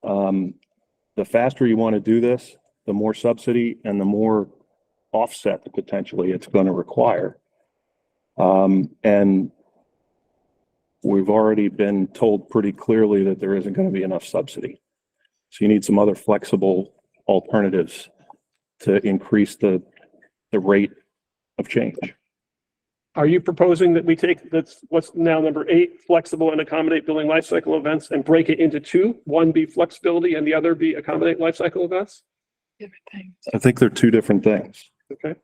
The faster you want to do this, the more subsidy and the more offset potentially it's going to require. And we've already been told pretty clearly that there isn't going to be enough subsidy. So you need some other flexible alternatives to increase the rate of change. Are you proposing that we take what's now number 8, flexible and accommodate building life cycle events, and break it into 2? One be flexibility and the other be accommodate life cycle events? I think they're 2 different things. Okay.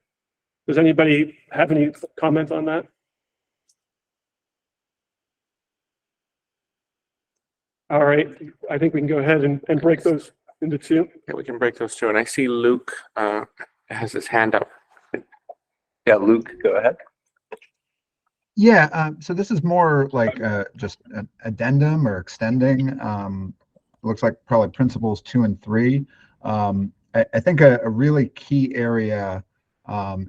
Does anybody have any comment on that? All right, I think we can go ahead and break those into 2. Yeah, we can break those 2. And I see Luke has his hand up. Yeah, Luke, go ahead. Yeah, so this is more like just an addendum or extending looks like probably principles 2 and 3. I think a really key area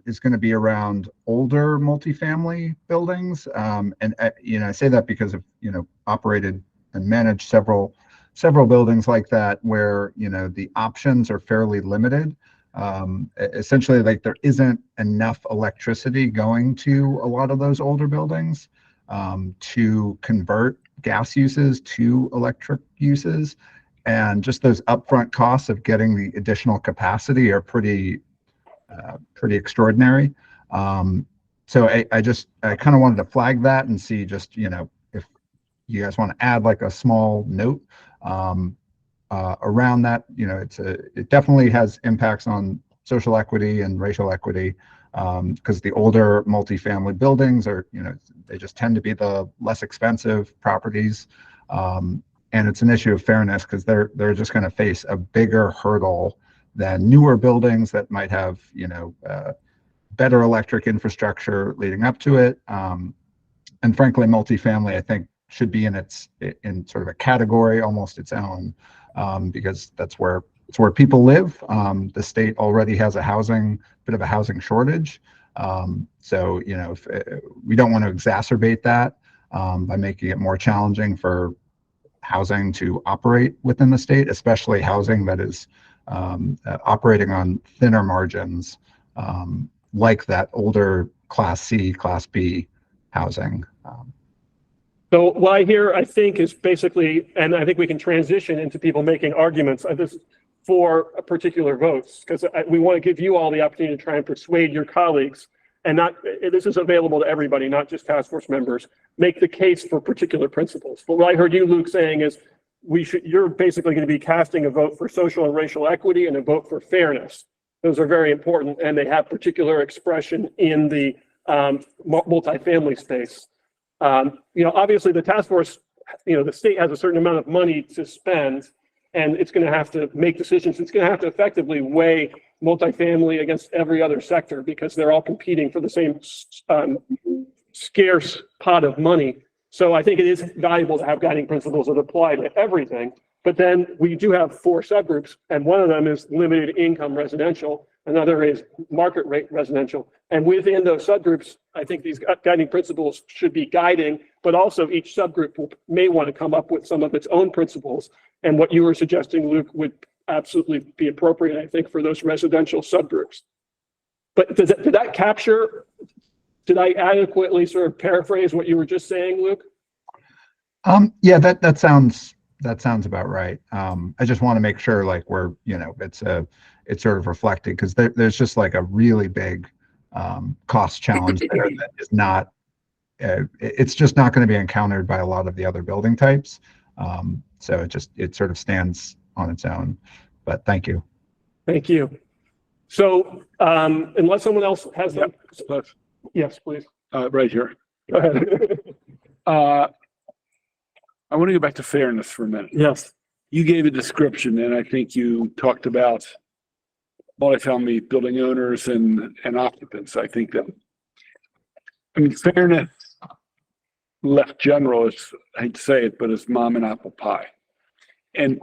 is going to be around older multifamily buildings. And I say that because of, operated and managed several buildings like that where, the options are fairly limited. Essentially, like there isn't enough electricity going to a lot of those older buildings to convert gas uses to electric uses. And just those upfront costs of getting the additional capacity are pretty extraordinary. So I kind of wanted to flag that and see just, if you guys want to add like a small note around that. It definitely has impacts on social equity and racial equity because the older multifamily buildings are, they just tend to be the less expensive properties. And it's an issue of fairness because they're just going to face a bigger hurdle than newer buildings that might have, better electric infrastructure leading up to it. And frankly, multifamily, I think, should be in sort of a category, almost its own, because it's where people live. The state already has a bit of a housing shortage. So, if, we don't want to exacerbate that by making it more challenging for housing to operate within the state, especially housing that is operating on thinner margins, like that older Class C, Class B housing. So what I hear, I think, is basically, and I think we can transition into people making arguments for particular votes, because we want to give you all the opportunity to try and persuade your colleagues, and this is available to everybody, not just task force members, make the case for particular principles. But what I heard you, Luke, saying is you're basically going to be casting a vote for social and racial equity and a vote for fairness. Those are very important, and they have particular expression in the multifamily space. Obviously the task force, the state has a certain amount of money to spend, and it's going to have to make decisions. It's going to have to effectively weigh multifamily against every other sector because they're all competing for the same scarce pot of money. So I think it is valuable to have guiding principles that apply to everything. But then we do have 4 subgroups, and one of them is limited income residential, another is market rate residential. And within those subgroups, I think these guiding principles should be guiding, but also each subgroup may want to come up with some of its own principles. And what you were suggesting, Luke, would absolutely be appropriate, I think, for those residential subgroups. But did that capture, did I adequately sort of paraphrase what you were just saying, Luke? Yeah, that sounds about right. I just want to make sure like it's sort of reflected because there's just like a really big cost challenge there that is not, it's just not going to be encountered by a lot of the other building types. So it sort of stands on its own, but thank you. Thank you. So unless someone else has that. Yes, please. Right here. Go ahead. I want to go back to fairness for a minute. Yes. You gave a description, and I think you talked about multifamily building owners and occupants. I think fairness left general is, I hate to say it, but it's mom and apple pie. And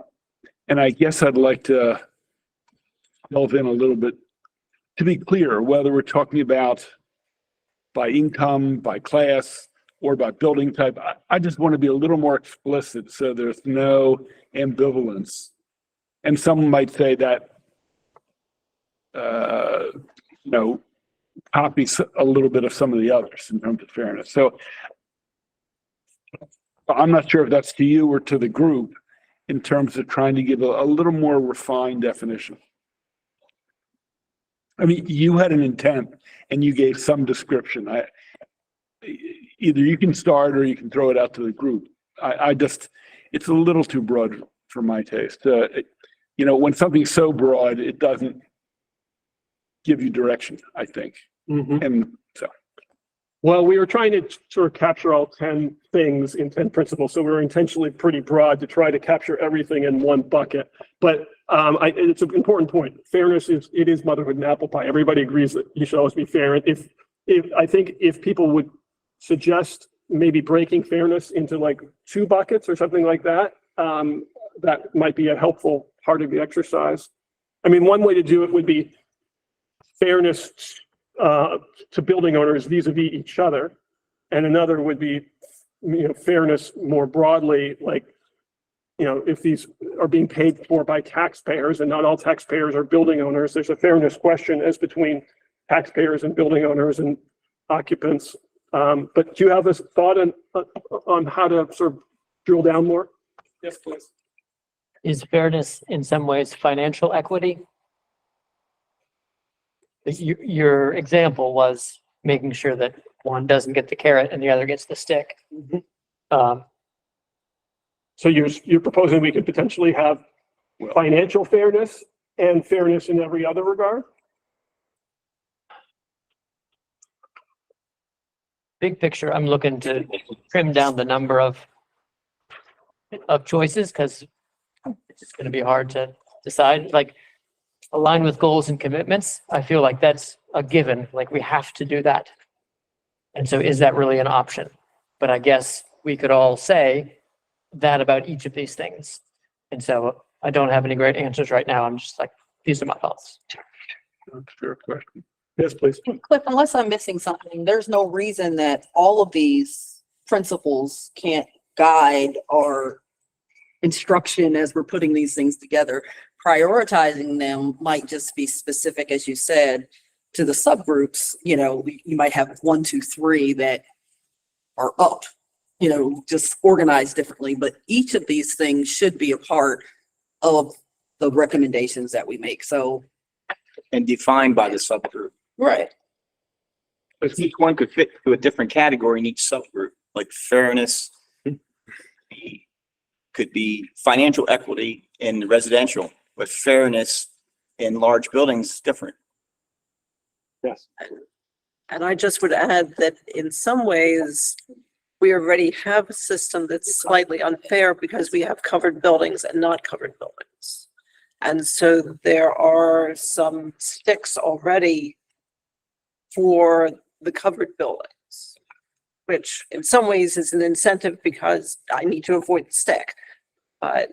I guess I'd like to delve in a little bit to be clear, whether we're talking about by income, by class, or by building type. I just want to be a little more explicit so there's no ambivalence. And someone might say that, copies a little bit of some of the others in terms of fairness. So I'm not sure if that's to you or to the group in terms of trying to give a little more refined definition. I mean, you had an intent and you gave some description. Either you can start or you can throw it out to the group. It's a little too broad for my taste. When something's so broad, it doesn't give you direction, I think. Mm-hmm. And so. Well, we were trying to sort of capture all 10 things in 10 principles. So we were intentionally pretty broad to try to capture everything in one bucket. But it's an important point. Fairness is motherhood and apple pie. Everybody agrees that you should always be fair. And I think if people would suggest maybe breaking fairness into like 2 buckets or something like that, that might be a helpful part of the exercise. I mean, one way to do it would be fairness to building owners vis-a-vis each other. And another would be, fairness more broadly, like, if these are being paid for by taxpayers and not all taxpayers are building owners, there's a fairness question as between taxpayers and building owners and occupants. But do you have a thought on how to sort of drill down more? Yes, please. Is fairness in some ways financial equity? Your example was making sure that one doesn't get the carrot and the other gets the stick. So you're proposing we could potentially have financial fairness and fairness in every other regard? Big picture, I'm looking to trim down the number of choices because it's just going to be hard to decide. Like, align with goals and commitments. I feel like that's a given. Like, we have to do that. And so is that really an option? But I guess we could all say that about each of these things. And so I don't have any great answers right now. I'm just like, these are my thoughts. Fair question. Yes, please. Cliff, unless I'm missing something, there's no reason that all of these principles can't guide our instruction as we're putting these things together. Prioritizing them might just be specific, as you said, to the subgroups. You might have 1, 2, 3 that are up, just organized differently, but each of these things should be a part of the recommendations that we make. So, and defined by the subgroup. right. But each one could fit to a different category in each subgroup, like fairness could be financial equity in residential, but fairness in large buildings is different. Yes. And I just would add that in some ways, we already have a system that's slightly unfair because we have covered buildings and not covered buildings. And so there are some sticks already for the covered buildings, which in some ways is an incentive because I need to avoid the stick. But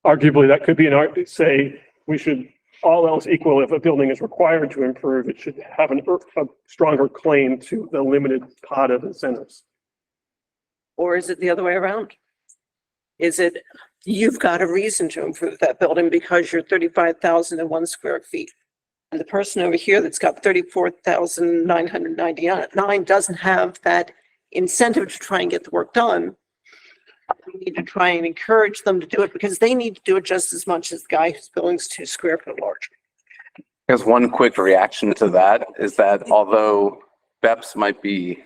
Arguably, that could be say we should, all else equal, if a building is required to improve, it should have a stronger claim to the limited pot of incentives. or is it the other way around? Is it, you've got a reason to improve that building because you're 35,001 square feet. And the person over here that's got 34,999 doesn't have that incentive to try and get the work done. We need to try and encourage them to do it because they need to do it just as much as the guy whose building's 2 square foot larger. Because one quick reaction to that is that although BEPS might be,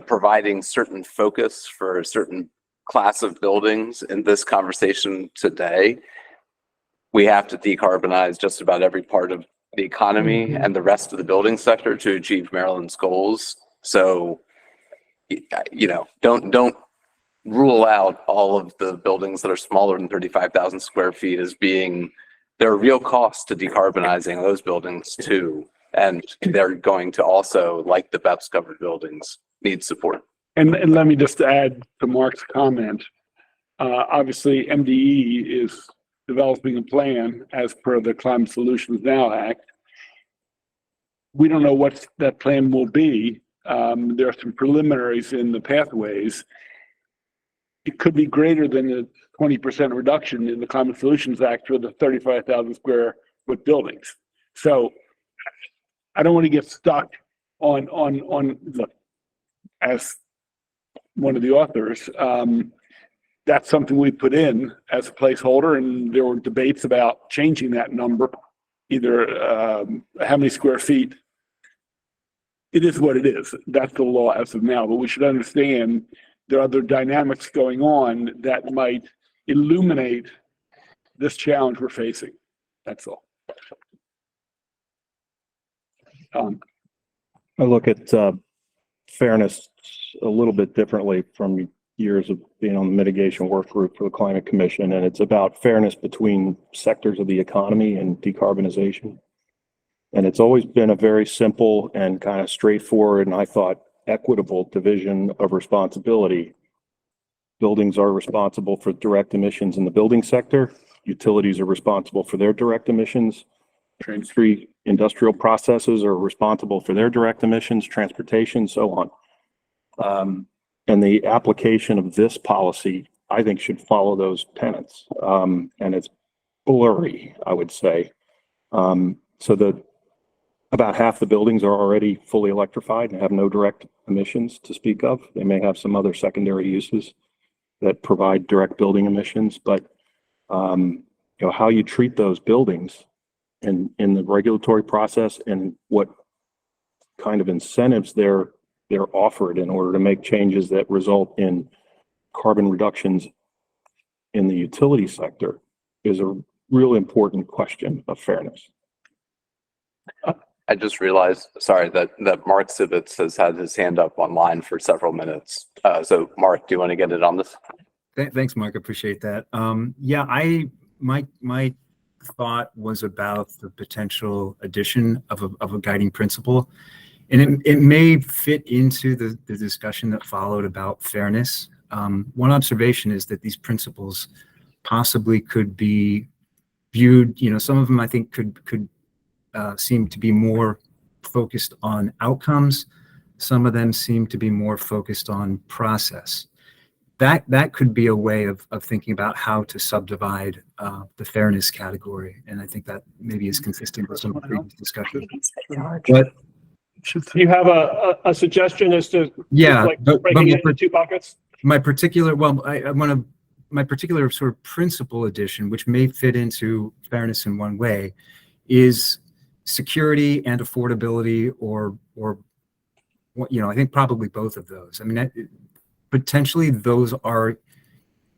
providing certain focus for a certain class of buildings in this conversation today, we have to decarbonize just about every part of the economy and the rest of the building sector to achieve Maryland's goals. So, don't rule out all of the buildings that are smaller than 35,000 square feet as being, there are real costs to decarbonizing those buildings too. And they're going to also, like the BEPS covered buildings, need support. And let me just add to Mark's comment. Obviously, MDE is developing a plan as per the Climate Solutions Now Act. We don't know what that plan will be. There are some preliminaries in the pathways. It could be greater than the 20% reduction in the Climate Solutions Act for the 35,000 square foot buildings. So I don't want to get stuck on the, as one of the authors, that's something we put in as a placeholder, and there were debates about changing that number, either how many square feet. It is what it is. That's the law as of now, but we should understand there are other dynamics going on that might illuminate this challenge we're facing. That's all. I look at fairness a little bit differently from years of being on the mitigation work group for the Climate Commission, and it's about fairness between sectors of the economy and decarbonization. And it's always been a very simple and kind of straightforward, and I thought equitable division of responsibility. buildings are responsible for direct emissions in the building sector. Utilities are responsible for their direct emissions. Industry, industrial processes are responsible for their direct emissions, transportation, so on. And the application of this policy, I think, should follow those tenets. And it's blurry, I would say. So about half the buildings are already fully electrified and have no direct emissions to speak of. They may have some other secondary uses that provide direct building emissions, but how you treat those buildings in the regulatory process and what kind of incentives they're offered in order to make changes that result in carbon reductions in the utility sector is a real important question of fairness. I just realized, sorry, that Mark Sivitz has had his hand up online for several minutes. So Mark, do you want to get it on this? Thanks, Mark. Appreciate that. Yeah, my thought was about the potential addition of a guiding principle, and it may fit into the discussion that followed about fairness. One observation is that these principles possibly could be viewed, some of them I think could seem to be more focused on outcomes. Some of them seem to be more focused on process. That could be a way of thinking about how to subdivide the fairness category. And I think that maybe is consistent with some previous discussion. But you have a suggestion as to breaking it into two buckets? My particular sort of principle addition, which may fit into fairness in one way, is security and affordability, or I think probably both of those. I mean, potentially those are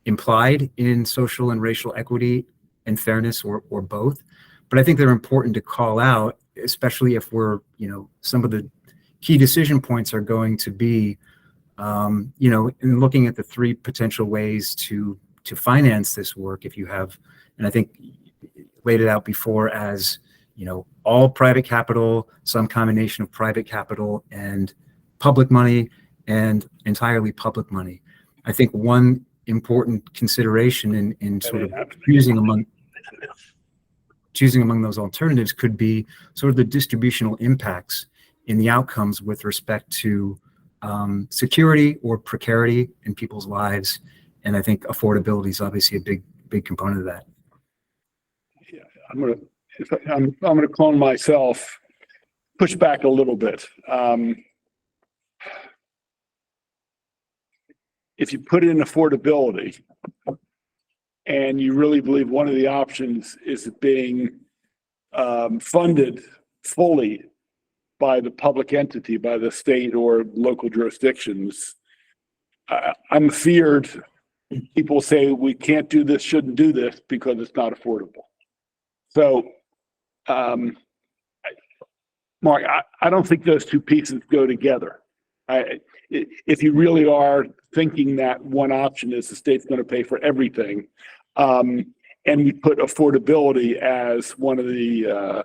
implied in social and racial equity and fairness, or both. But I think they're important to call out, especially if we're, some of the key decision points are going to be, in looking at the three potential ways to finance this work. If you have, and I think laid it out before as, all private capital, some combination of private capital and public money, and entirely public money. I think one important consideration in sort of choosing among those alternatives could be sort of the distributional impacts in the outcomes with respect to security or precarity in people's lives. And I think affordability is obviously a big component of that. Yeah, I'm gonna clone myself, push back a little bit. If you put in affordability and you really believe one of the options is being funded fully by the public entity, by the state or local jurisdictions, I'm feared people say we can't do this, shouldn't do this because it's not affordable. So, Mark, I don't think those two pieces go together. If you really are thinking that one option is the state's going to pay for everything, and we put affordability as one of the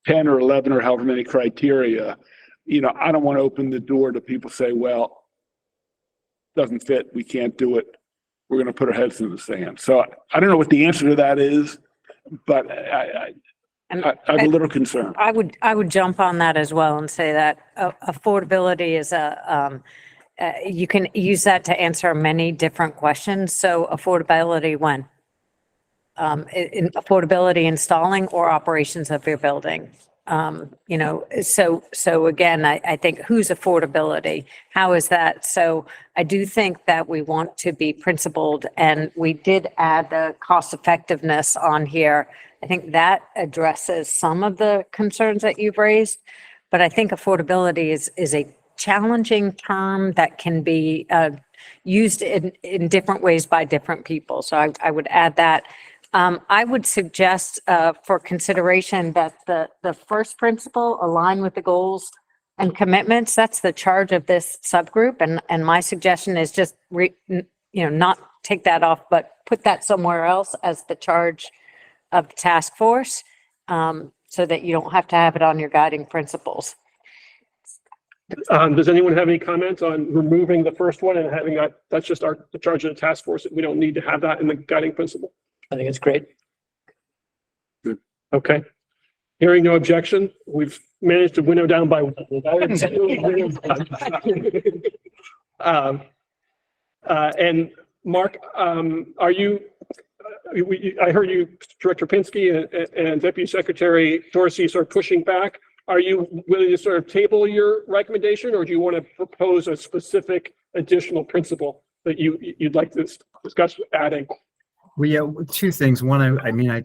10 or 11 or however many criteria, I don't want to open the door to people say, well, doesn't fit, we can't do it, we're going to put our heads in the sand. So I don't know what the answer to that is, but I'm a little concerned. I would jump on that as well and say that affordability is you can use that to answer many different questions. So affordability when? Affordability installing or operations of your building. So again, I think whose affordability? How is that? So I do think that we want to be principled, and we did add the cost effectiveness on here. I think that addresses some of the concerns that you've raised, but I think affordability is a challenging term that can be used in different ways by different people. So I would add that. I would suggest for consideration that the first principle, align with the goals and commitments, that's the charge of this subgroup. And my suggestion is just, not take that off, but put that somewhere else as the charge of the task force, so that you don't have to have it on your guiding principles. Does anyone have any comments on removing the first one and having that's just the charge of the task force? We don't need to have that in the guiding principle. I think it's great. Good. Okay. Hearing no objection, we've managed to winnow down by one. And Mark, are you, I heard you, Director Pinsky and Deputy Secretary Dorsey sort of pushing back. Are you willing to sort of table your recommendation, or do you want to propose a specific additional principle that you'd like to discuss adding? Well, yeah, two things. One, I mean, I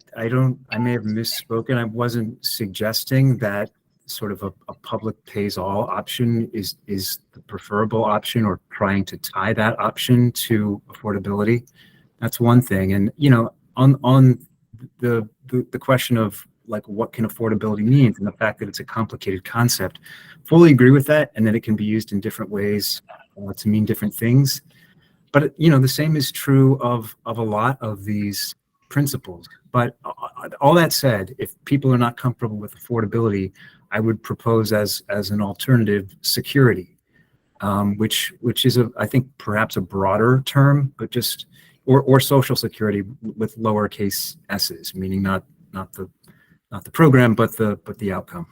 may have misspoken. I wasn't suggesting that sort of a public pays all option is the preferable option, or trying to tie that option to affordability. That's one thing. And, you know, on the question of like, what can affordability mean, and the fact that it's a complicated concept, fully agree with that, and that it can be used in different ways to mean different things. But, you know, the same is true of a lot of these principles. But all that said, if people are not comfortable with affordability, I would propose as an alternative security, which is I think perhaps a broader term, but just or social security with lowercase s's, meaning not the program, but the outcome.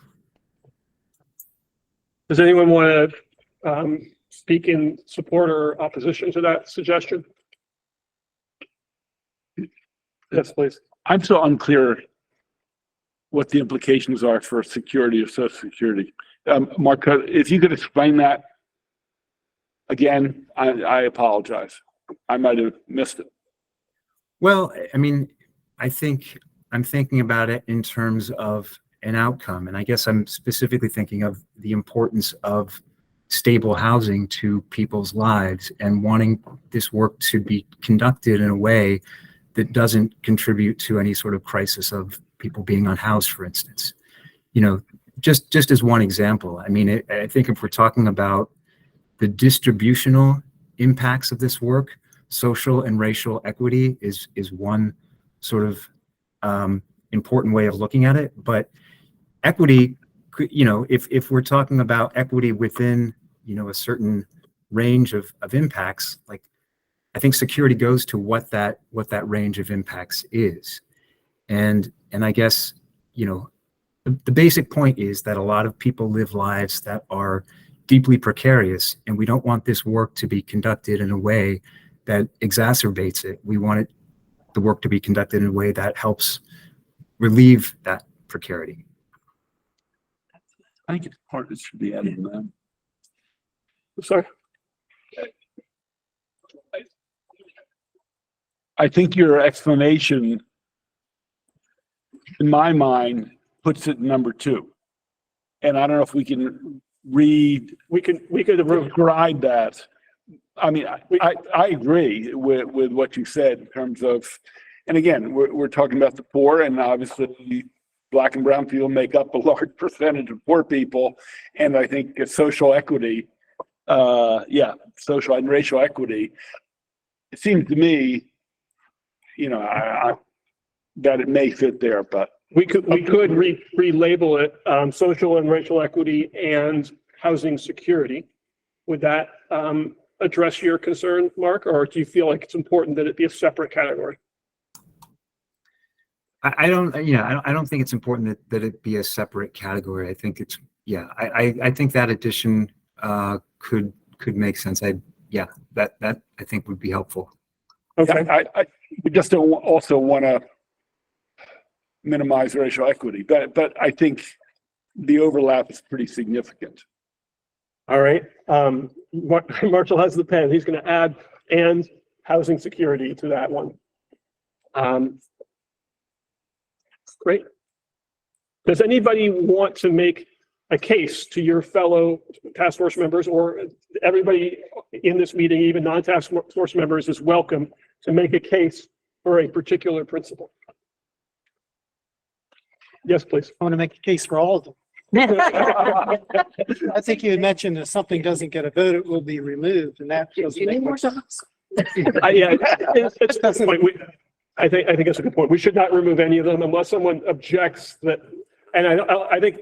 Does anyone want to speak in support or opposition to that suggestion? Yes, please. I'm so unclear what the implications are for security of Social Security. Mark, if you could explain that again, I apologize. I might have missed it. Well, I mean, I think I'm thinking about it in terms of an outcome, and I guess I'm specifically thinking of the importance of stable housing to people's lives and wanting this work to be conducted in a way that doesn't contribute to any sort of crisis of people being unhoused, for instance. You know, just as one example, I mean, I think if we're talking about the distributional impacts of this work, social and racial equity is one sort of important way of looking at it. But equity, you know, if we're talking about equity within, you know, a certain range of impacts, like I think security goes to what that range of impacts is. And I guess, you know, the basic point is that a lot of people live lives that are deeply precarious, and we don't want this work to be conducted in a way that exacerbates it. We want the work to be conducted in a way that helps relieve that precarity. I think it's part that should be added in that. Sorry. I think your explanation, in my mind, puts it number 2. And I don't know if we can read. We could describe that. I mean, I agree with what you said in terms of, and again, we're talking about the poor, and obviously Black and brown people make up a large percentage of poor people. And I think social equity, social and racial equity, it seems to me, you know, that it may fit there, but we could relabel it social and racial equity and housing security. Would that address your concern, Mark, or do you feel like it's important that it be a separate category? I don't think it's important that it be a separate category. I think it's, I think that addition could make sense. That I think would be helpful. Okay. We just don't also want to minimize racial equity, but I think the overlap is pretty significant. All right. Marshall has the pen. He's going to add and housing security to that one. Great. Does anybody want to make a case to your fellow task force members, or everybody in this meeting, even non-task force members, is welcome to make a case for a particular principle? Yes, please. I want to make a case for all of them. I think you had mentioned if something doesn't get a vote, it will be removed, and that doesn't You make need more much shots. That's the point. I think that's a good point. We should not remove any of them unless someone objects that. And I think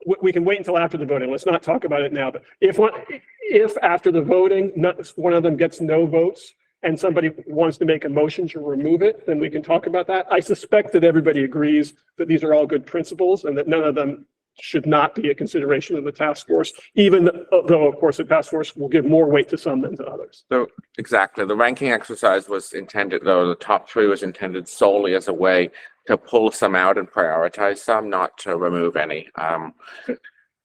we can wait until after the voting. Let's not talk about it now. But if after the voting, one of them gets no votes and somebody wants to make a motion to remove it, then we can talk about that. I suspect that everybody agrees that these are all good principles and that none of them should not be a consideration of the task force, even though, of course, the task force will give more weight to some than to others. So exactly, the ranking exercise was intended, though, the top three was intended solely as a way to pull some out and prioritize some, not to remove any.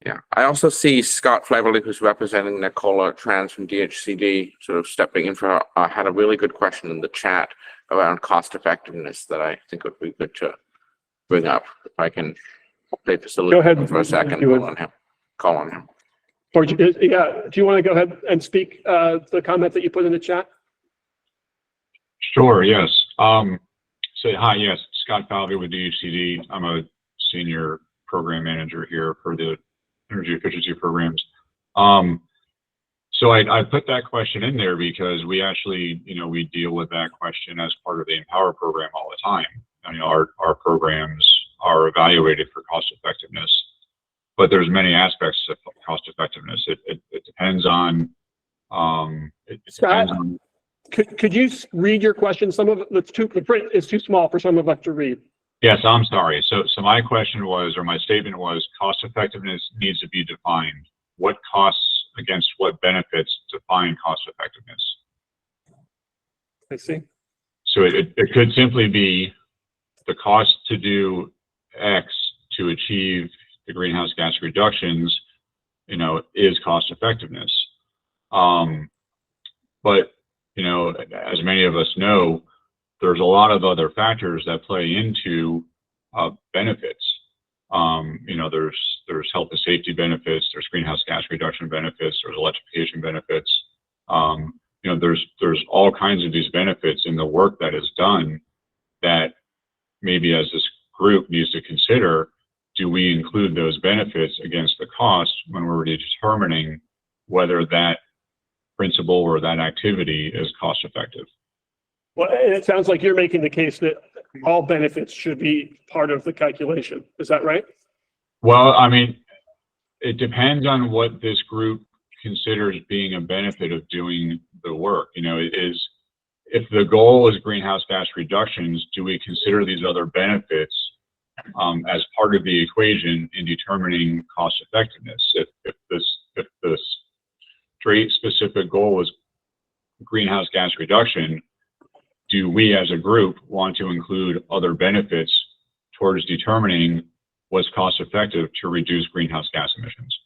Yeah, I also see Scott Flaverly, who's representing Nicola Trans from DHCD, sort of stepping in for, had a really good question in the chat around cost effectiveness that I think would be good to bring up. If I can play facility go ahead for a second, call on him. Or, yeah, do you want to go ahead and speak the comment that you put in the chat? Sure, yes. Hi, yes, Scott Falvey with DHCD. I'm a senior program manager here for the energy efficiency programs. So I put that question in there because we actually, we deal with that question as part of the Empower program all the time. Our programs are evaluated for cost effectiveness, but there's many aspects of cost effectiveness. It depends on, Scott, could you read your question? Some of it, the print is too small for some of us to read. Yes, I'm sorry. So my question was, or my statement was, cost effectiveness needs to be defined. What costs against what benefits define cost effectiveness? I see. So it could simply be the cost to do X to achieve the greenhouse gas reductions, is cost effectiveness. But, as many of us know, there's a lot of other factors that play into benefits. There's health and safety benefits, there's greenhouse gas reduction benefits, there's electrification benefits. There's all kinds of these benefits in the work that is done that maybe as this group needs to consider, do we include those benefits against the cost when we're determining whether that principle or that activity is cost effective? Well, it sounds like you're making the case that all benefits should be part of the calculation. Is that right? Well, it depends on what this group considers being a benefit of doing the work. If the goal is greenhouse gas reductions, do we consider these other benefits as part of the equation in determining cost effectiveness? If the straight specific goal is greenhouse gas reduction, do we as a group want to include other benefits towards determining what's cost effective to reduce greenhouse gas emissions?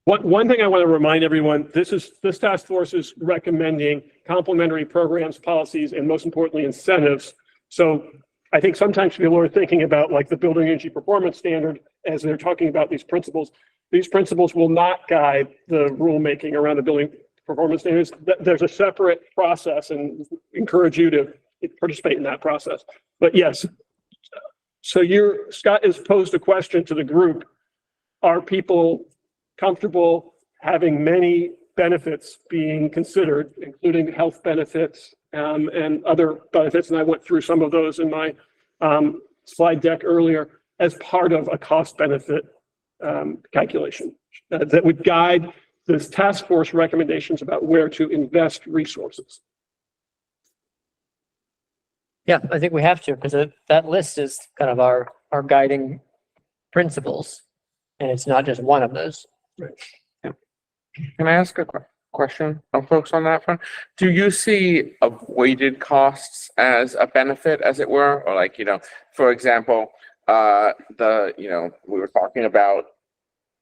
One thing I want to remind everyone, this task force is recommending complementary programs, policies, and most importantly, incentives. So I think sometimes people are thinking about like the Building Energy Performance Standard as they're talking about these principles. These principles will not guide the rulemaking around the building performance standards. There's a separate process and encourage you to participate in that process. But yes, so Scott has posed a question to the group. Are people comfortable having many benefits being considered, including health benefits and other benefits? And I went through some of those in my slide deck earlier as part of a cost benefit calculation that would guide this task force recommendations about where to invest resources. Yeah, I think we have to, because that list is kind of our guiding principles, and it's not just one of those. Right. Yeah. Can I ask a question of folks on that front? Do you see avoided costs as a benefit, as it were, or like, for example, we were talking about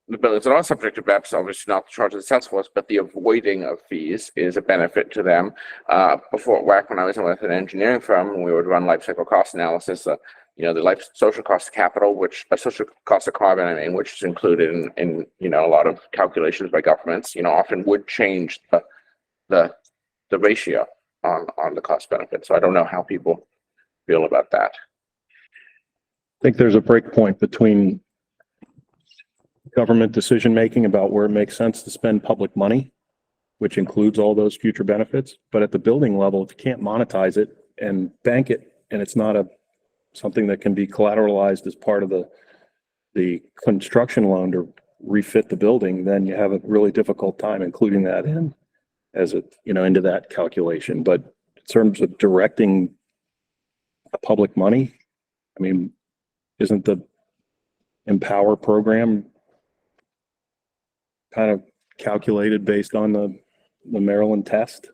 the buildings that are subject to BEPS, obviously not the charge of the task force, but the avoiding of fees is a benefit to them. Back when I was with an engineering firm, we would run life cycle cost analysis, the life social cost of capital, which social cost of carbon, which is included in a lot of calculations by governments, often would change the ratio on the cost benefit. So I don't know how people feel about that. I think there's a break point between government decision making about where it makes sense to spend public money, which includes all those future benefits. But at the building level, if you can't monetize it and bank it, and it's not something that can be collateralized as part of the the construction loan to refit the building, then you have a really difficult time including that in as a, into that calculation. But in terms of directing public money, I mean, isn't the Empower program kind of calculated based on the Maryland test?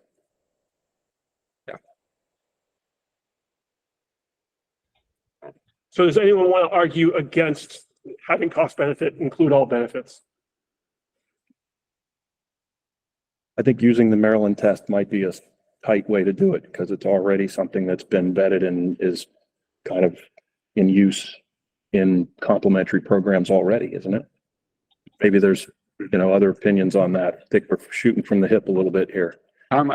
So does anyone want to argue against having cost benefit include all benefits? I think using the Maryland test might be a tight way to do it because it's already something that's been vetted and is kind of in use in complementary programs already, isn't it? Maybe there's, other opinions on that. I think we're shooting from the hip a little bit here. I don't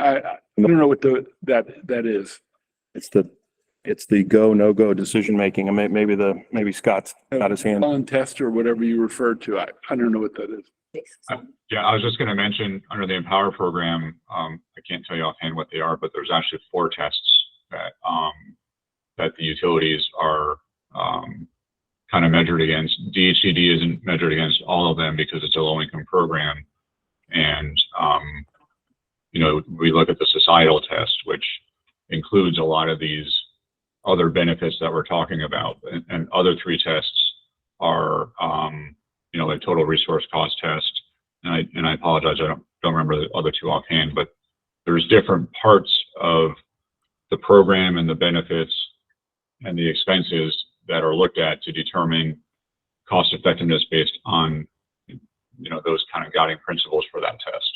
know what that is. It's the go, no go decision making. I mean, maybe Scott's got his hand. On test or whatever you referred to. I don't know what that is. Yeah, I was just going to mention under the Empower program, I can't tell you offhand what they are, but there's actually 4 tests that the utilities are kind of measured against. DHCD isn't measured against all of them because it's a low income program. And, we look at the societal test, which includes a lot of these other benefits that we're talking about. And other 3 tests are, like total resource cost test. And I apologize, I don't remember the other 2 offhand, but there's different parts of the program and the benefits and the expenses that are looked at to determine cost effectiveness based on, those kind of guiding principles for that test.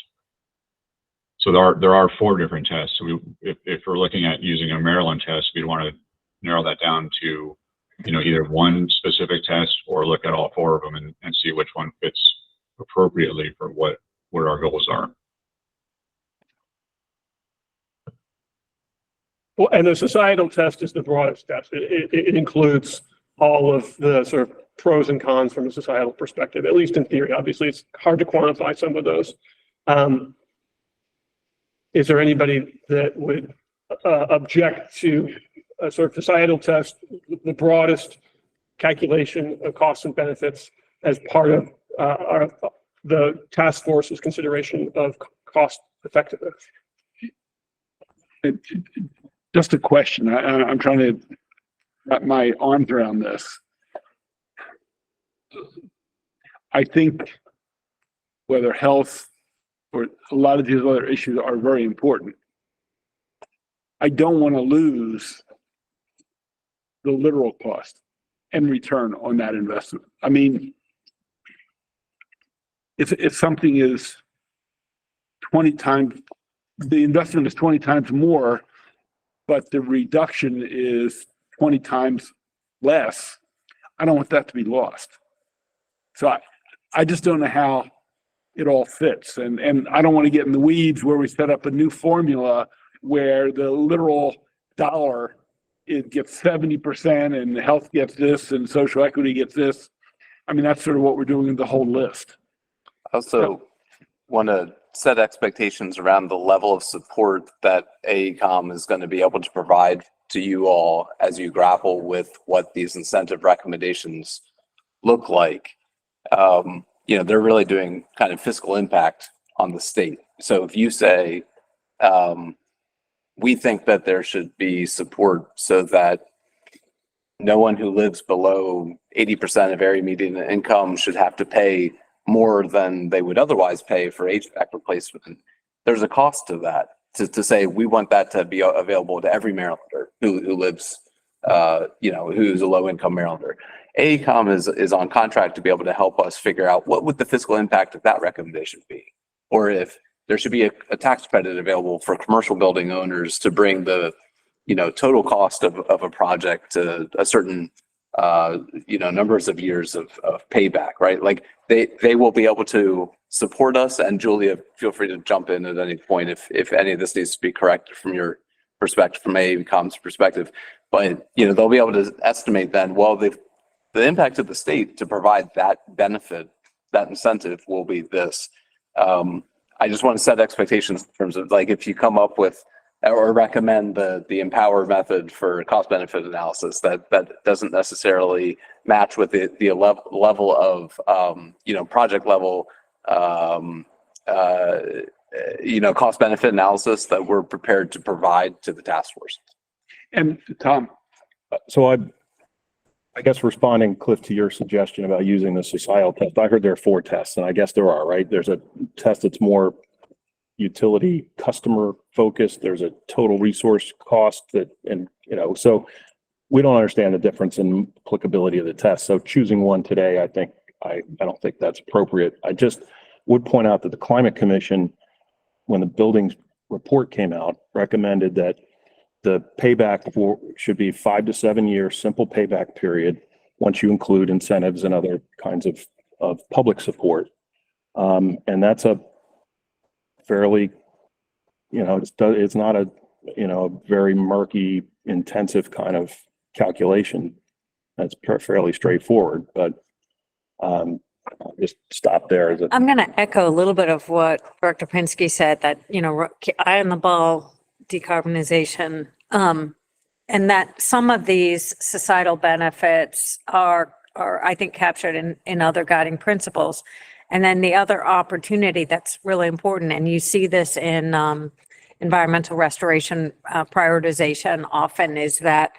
So there are 4 different tests. So if we're looking at using a Maryland test, we'd want to narrow that down to, either one specific test or look at all 4 of them and see which one fits appropriately for what our goals are. Well, and the societal test is the broadest test. It includes all of the sort of pros and cons from a societal perspective, at least in theory. Obviously, it's hard to quantify some of those. Is there anybody that would object to a sort of societal test, the broadest calculation of costs and benefits as part of the task force's consideration of cost effectiveness? Just a question. I'm trying to wrap my arms around this. I think whether health or a lot of these other issues are very important. I don't want to lose the literal cost and return on that investment. I mean, if something is 20 times, the investment is 20 times more, but the reduction is 20 times less, I don't want that to be lost. So I just don't know how it all fits. And I don't want to get in the weeds where we set up a new formula where the literal dollar, it gets 70% and health gets this and social equity gets this. I mean, that's sort of what we're doing in the whole list. I also want to set expectations around the level of support that AECOM is going to be able to provide to you all as you grapple with what these incentive recommendations look like. They're really doing kind of fiscal impact on the state. So if you say, we think that there should be support so that no one who lives below 80% of area median income should have to pay more than they would otherwise pay for HVAC replacement. There's a cost to that, to say we want that to be available to every Marylander who lives, who's a low income Marylander. AECOM is on contract to be able to help us figure out what would the fiscal impact of that recommendation be, or if there should be a tax credit available for commercial building owners to bring the, total cost of a project to a certain, numbers of years of payback, right? Like they will be able to support us. And Julia, feel free to jump in at any point if any of this needs to be corrected from your perspective, from AECOM's perspective. But, they'll be able to estimate then, well, the impact of the state to provide that benefit, that incentive will be this. I just want to set expectations in terms of, like, if you come up with or recommend the Empower method for cost benefit analysis. That doesn't necessarily match with the level of project level cost benefit analysis that we're prepared to provide to the task force. And Tom, So I guess responding, Cliff, to your suggestion about using the societal test, I heard there are 4 tests, and I guess there are, right? There's a test that's more utility customer focused. There's a total resource cost so we don't understand the difference in applicability of the test. So choosing one today, I don't think that's appropriate. I just would point out that the Climate Commission, when the buildings report came out, recommended that the payback should be 5 to 7 year simple payback period once you include incentives and other kinds of public support. And that's a fairly, it's not a, very murky, intensive kind of calculation. That's fairly straightforward, but I'll just stop there. I'm going to echo a little bit of what Director Pinsky said, that, eye on the ball, decarbonization, and that some of these societal benefits are I think captured in other guiding principles. And then the other opportunity that's really important, and you see this in environmental restoration prioritization often, is that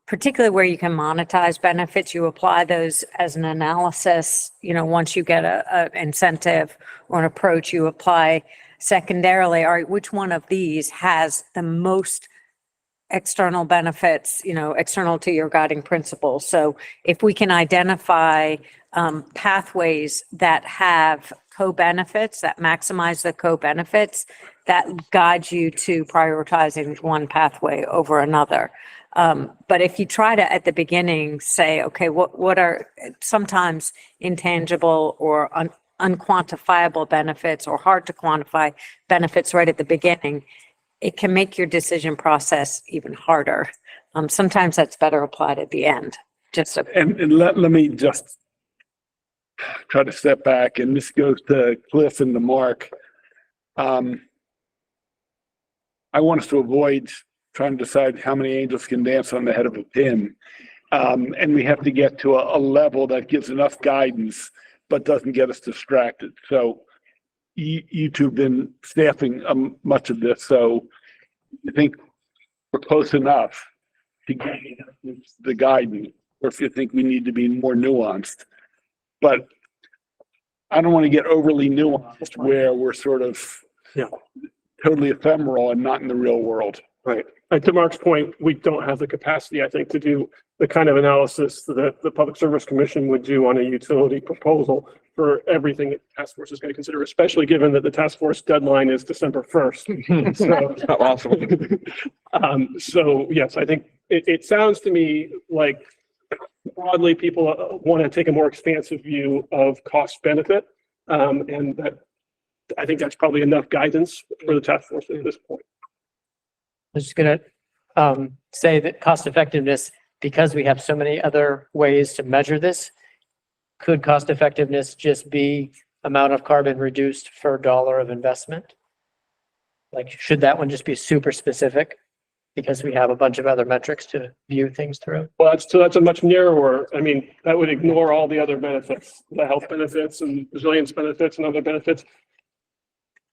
particularly where you can monetize benefits, you apply those as an analysis. Once you get a incentive or an approach, you apply secondarily, all right, which one of these has the most external benefits, external to your guiding principles. So if we can identify pathways that have co-benefits, that maximize the co-benefits, that guide you to prioritizing one pathway over another. But if you try to, at the beginning, say, okay, what are sometimes intangible or unquantifiable benefits or hard to quantify benefits right at the beginning, it can make your decision process even harder. Sometimes that's better applied at the end. And let me just try to step back, and this goes to Cliff and to Mark. I want us to avoid trying to decide how many angels can dance on the head of a pin. And we have to get to a level that gives enough guidance, but doesn't get us distracted. So you two have been staffing much of this. So I think we're close enough to get the guidance, or if you think we need to be more nuanced. But I don't want to get overly nuanced where we're sort of totally ephemeral and not in the real world. Right. And to Mark's point, we don't have the capacity, I think, to do the kind of analysis that the Public Service Commission would do on a utility proposal for everything that the task force is going to consider, especially given that the task force deadline is December 1st. So yes, I think it sounds to me like broadly people want to take a more expansive view of cost benefit. And that I think that's probably enough guidance for the task force at this point. I'm just going to say that cost effectiveness, because we have so many other ways to measure this, could cost effectiveness just be amount of carbon reduced per dollar of investment? Like, should that one just be super specific because we have a bunch of other metrics to view things through? Well, that's a much narrower, I mean, that would ignore all the other benefits, the health benefits and resilience benefits and other benefits.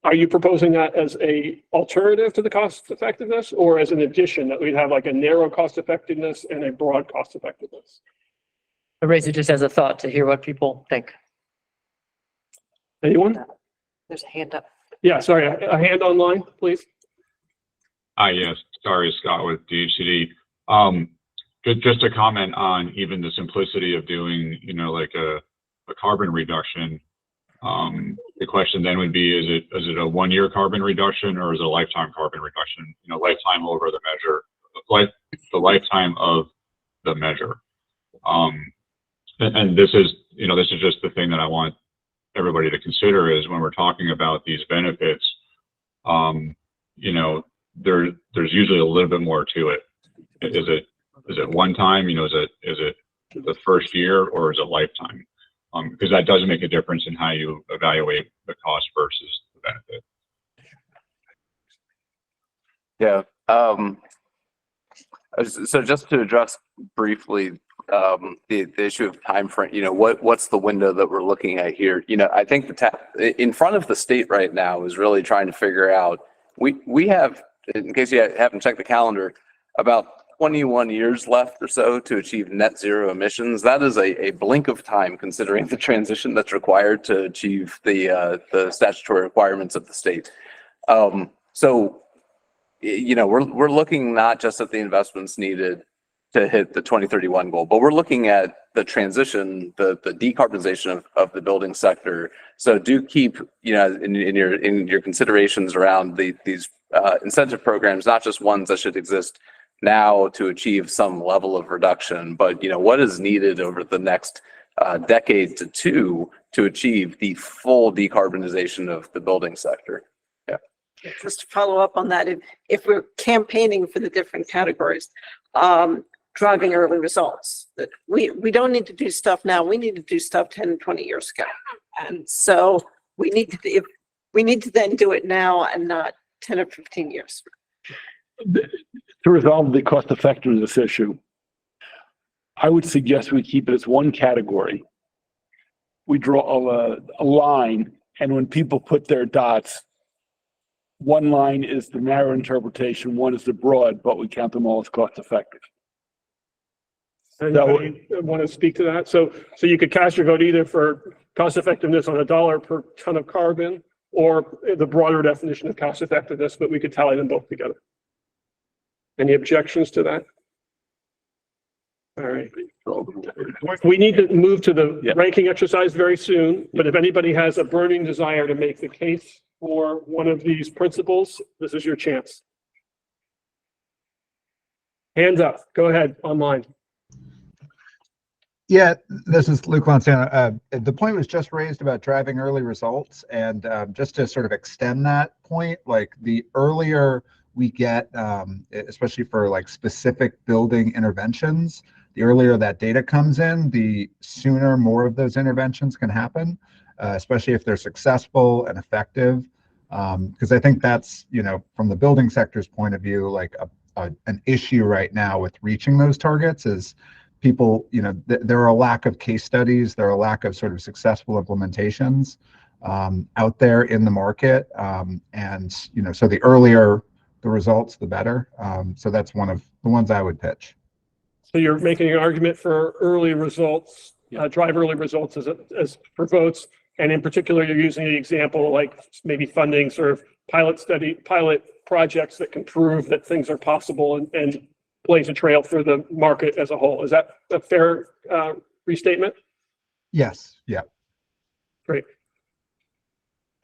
Are you proposing that as a alternative to the cost effectiveness, or as an addition, that we'd have like a narrow cost effectiveness and a broad cost effectiveness? I raise it just as a thought to hear what people think. Anyone? There's a hand up. Yeah, sorry, a hand online, please. Yes, sorry, Scott with DHCD. Just a comment on even the simplicity of doing, like a carbon reduction. The question then would be, is it a 1 year carbon reduction, or is it a lifetime carbon reduction? Lifetime over the measure, the lifetime of the measure. And this is just the thing that I want everybody to consider, is when we're talking about these benefits, there's usually a little bit more to it. Is it one time? Is it the first year, or is it lifetime? Because that does make a difference in how you evaluate the cost versus the benefit. Yeah. So just to address briefly the issue of time frame, what's the window that we're looking at here? I think in front of the state right now is really trying to figure out, we have, in case you haven't checked the calendar, about 21 years left or so to achieve net zero emissions. That is a blink of time considering the transition that's required to achieve the statutory requirements of the state. So we're looking not just at the investments needed to hit the 2031 goal, but we're looking at the transition, the decarbonization of the building sector. So do keep, in your considerations around these incentive programs, not just ones that should exist now to achieve some level of reduction, but what is needed over the next decade to two to achieve the full decarbonization of the building sector. Yeah. Just to follow up on that, if we're campaigning for the different categories, driving early results, that we don't need to do stuff now. We need to do stuff 10 and 20 years ago. And so we need to then do it now and not 10 or 15 years. To resolve the cost effectiveness issue, I would suggest we keep it as one category. We draw a line, and when people put their dots, one line is the narrow interpretation, one is the broad, but we count them all as cost effective. Anybody want to speak to that? So you could cast your vote either for cost effectiveness on $1 per ton of carbon, or the broader definition of cost effectiveness, but we could tally them both together. Any objections to that? All right. We need to move to the ranking exercise very soon, but if anybody has a burning desire to make the case for one of these principles, this is your chance. Hands up. Go ahead, online. Yeah, this is Luke Montana. The point was just raised about driving early results, and just to sort of extend that point, like the earlier we get, especially for like specific building interventions, the earlier that data comes in, the sooner more of those interventions can happen, especially if they're successful and effective. Because I think that's, from the building sector's point of view, like an issue right now with reaching those targets is people, there are a lack of case studies, there are a lack of sort of successful implementations out there in the market. And, so the earlier the results, the better. So that's one of the ones I would pitch. So you're making an argument for early results, drive early results as for votes. And in particular, you're using the example, like maybe funding sort of pilot projects that can prove that things are possible and blaze a trail for the market as a whole. Is that a fair restatement? Yes. Yeah. Great.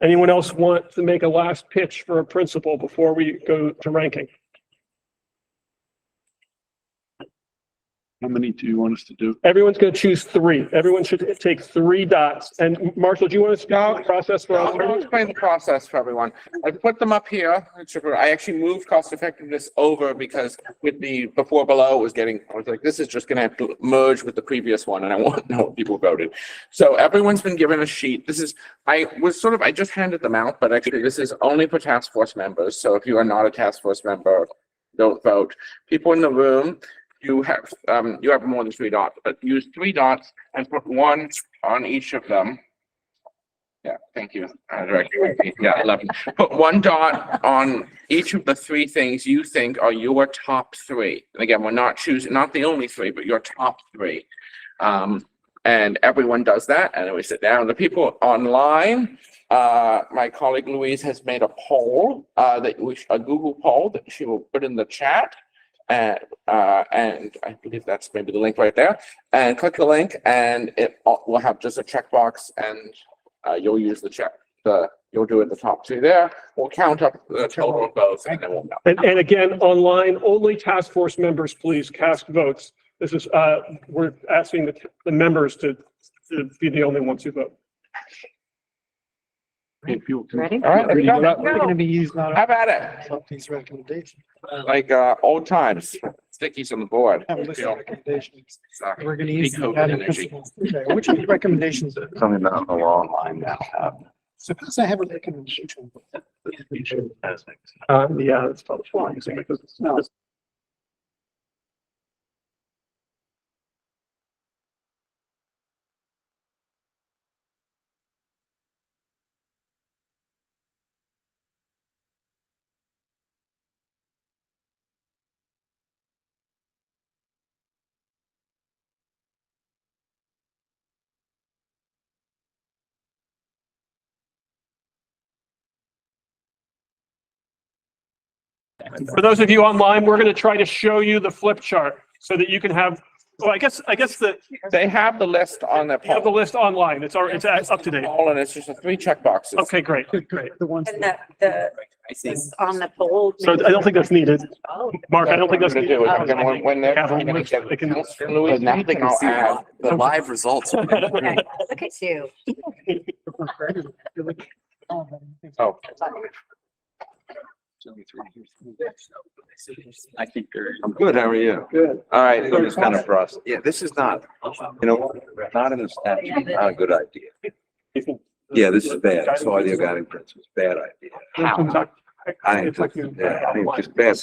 Anyone else want to make a last pitch for a principle before we go to ranking? How many do you want us to do? Everyone's going to choose 3. Everyone should take 3 dots. And Marshall, do you want to explain the process for us? I'll explain the process for everyone. I put them up here. I actually moved cost effectiveness over because with the before below I was like, this is just going to have to merge with the previous one, and I want to know what people voted. So everyone's been given a sheet. I just handed them out, but actually this is only for task force members. So if you are not a task force member, don't vote. People in the room, you have more than 3 dots, but use 3 dots and put 1 on each of them. Yeah, thank you. Yeah, 11. Put 1 dot on each of the 3 things you think are your top 3. And again, we're not choosing, not the only 3, but your top 3. And everyone does that, and then we sit down. The people online, my colleague Louise has made a poll, a Google poll that she will put in the chat. And I believe that's maybe the link right there. And click the link, and it will have just a checkbox, and you'll use the check. You'll do it the top 2 there. We'll count up the total of both, and then we'll know. And again, online, only task force members, please cast votes. This is we're asking the members to be the only ones who vote. Ready? All right, let's go. They're going to be used not How about it? these recommendations. Like old times, stickies on the board. Recommendations. Sorry. We're going to use Decoded the energy. Okay, which of the recommendations? Something that on the long line now have Suppose I have a recommendation. Yeah, it's probably fine. Because it's not. For those of you online, we're going to try to show you the flip chart so that you can have, well, I guess They have the list on their you have the poll. list online. It's up to date. Poll, and it's just 3 check boxes. Okay, great, great. The ones. And on the poll. So I don't think that's needed. Oh. Mark, I don't think that's That's what needed. they're gonna do. When they're, Yeah, but you know, once get they can- Councilor Louis, now they can add. The live results. Okay, look at you. Oh. I think they're. I'm good, how are you? Good. All right, It's just kind of for us. Yeah, this is not, not in the statute, not a good idea. Yeah, this is bad. So idea of guiding principles, bad idea. How? I think it's just bad.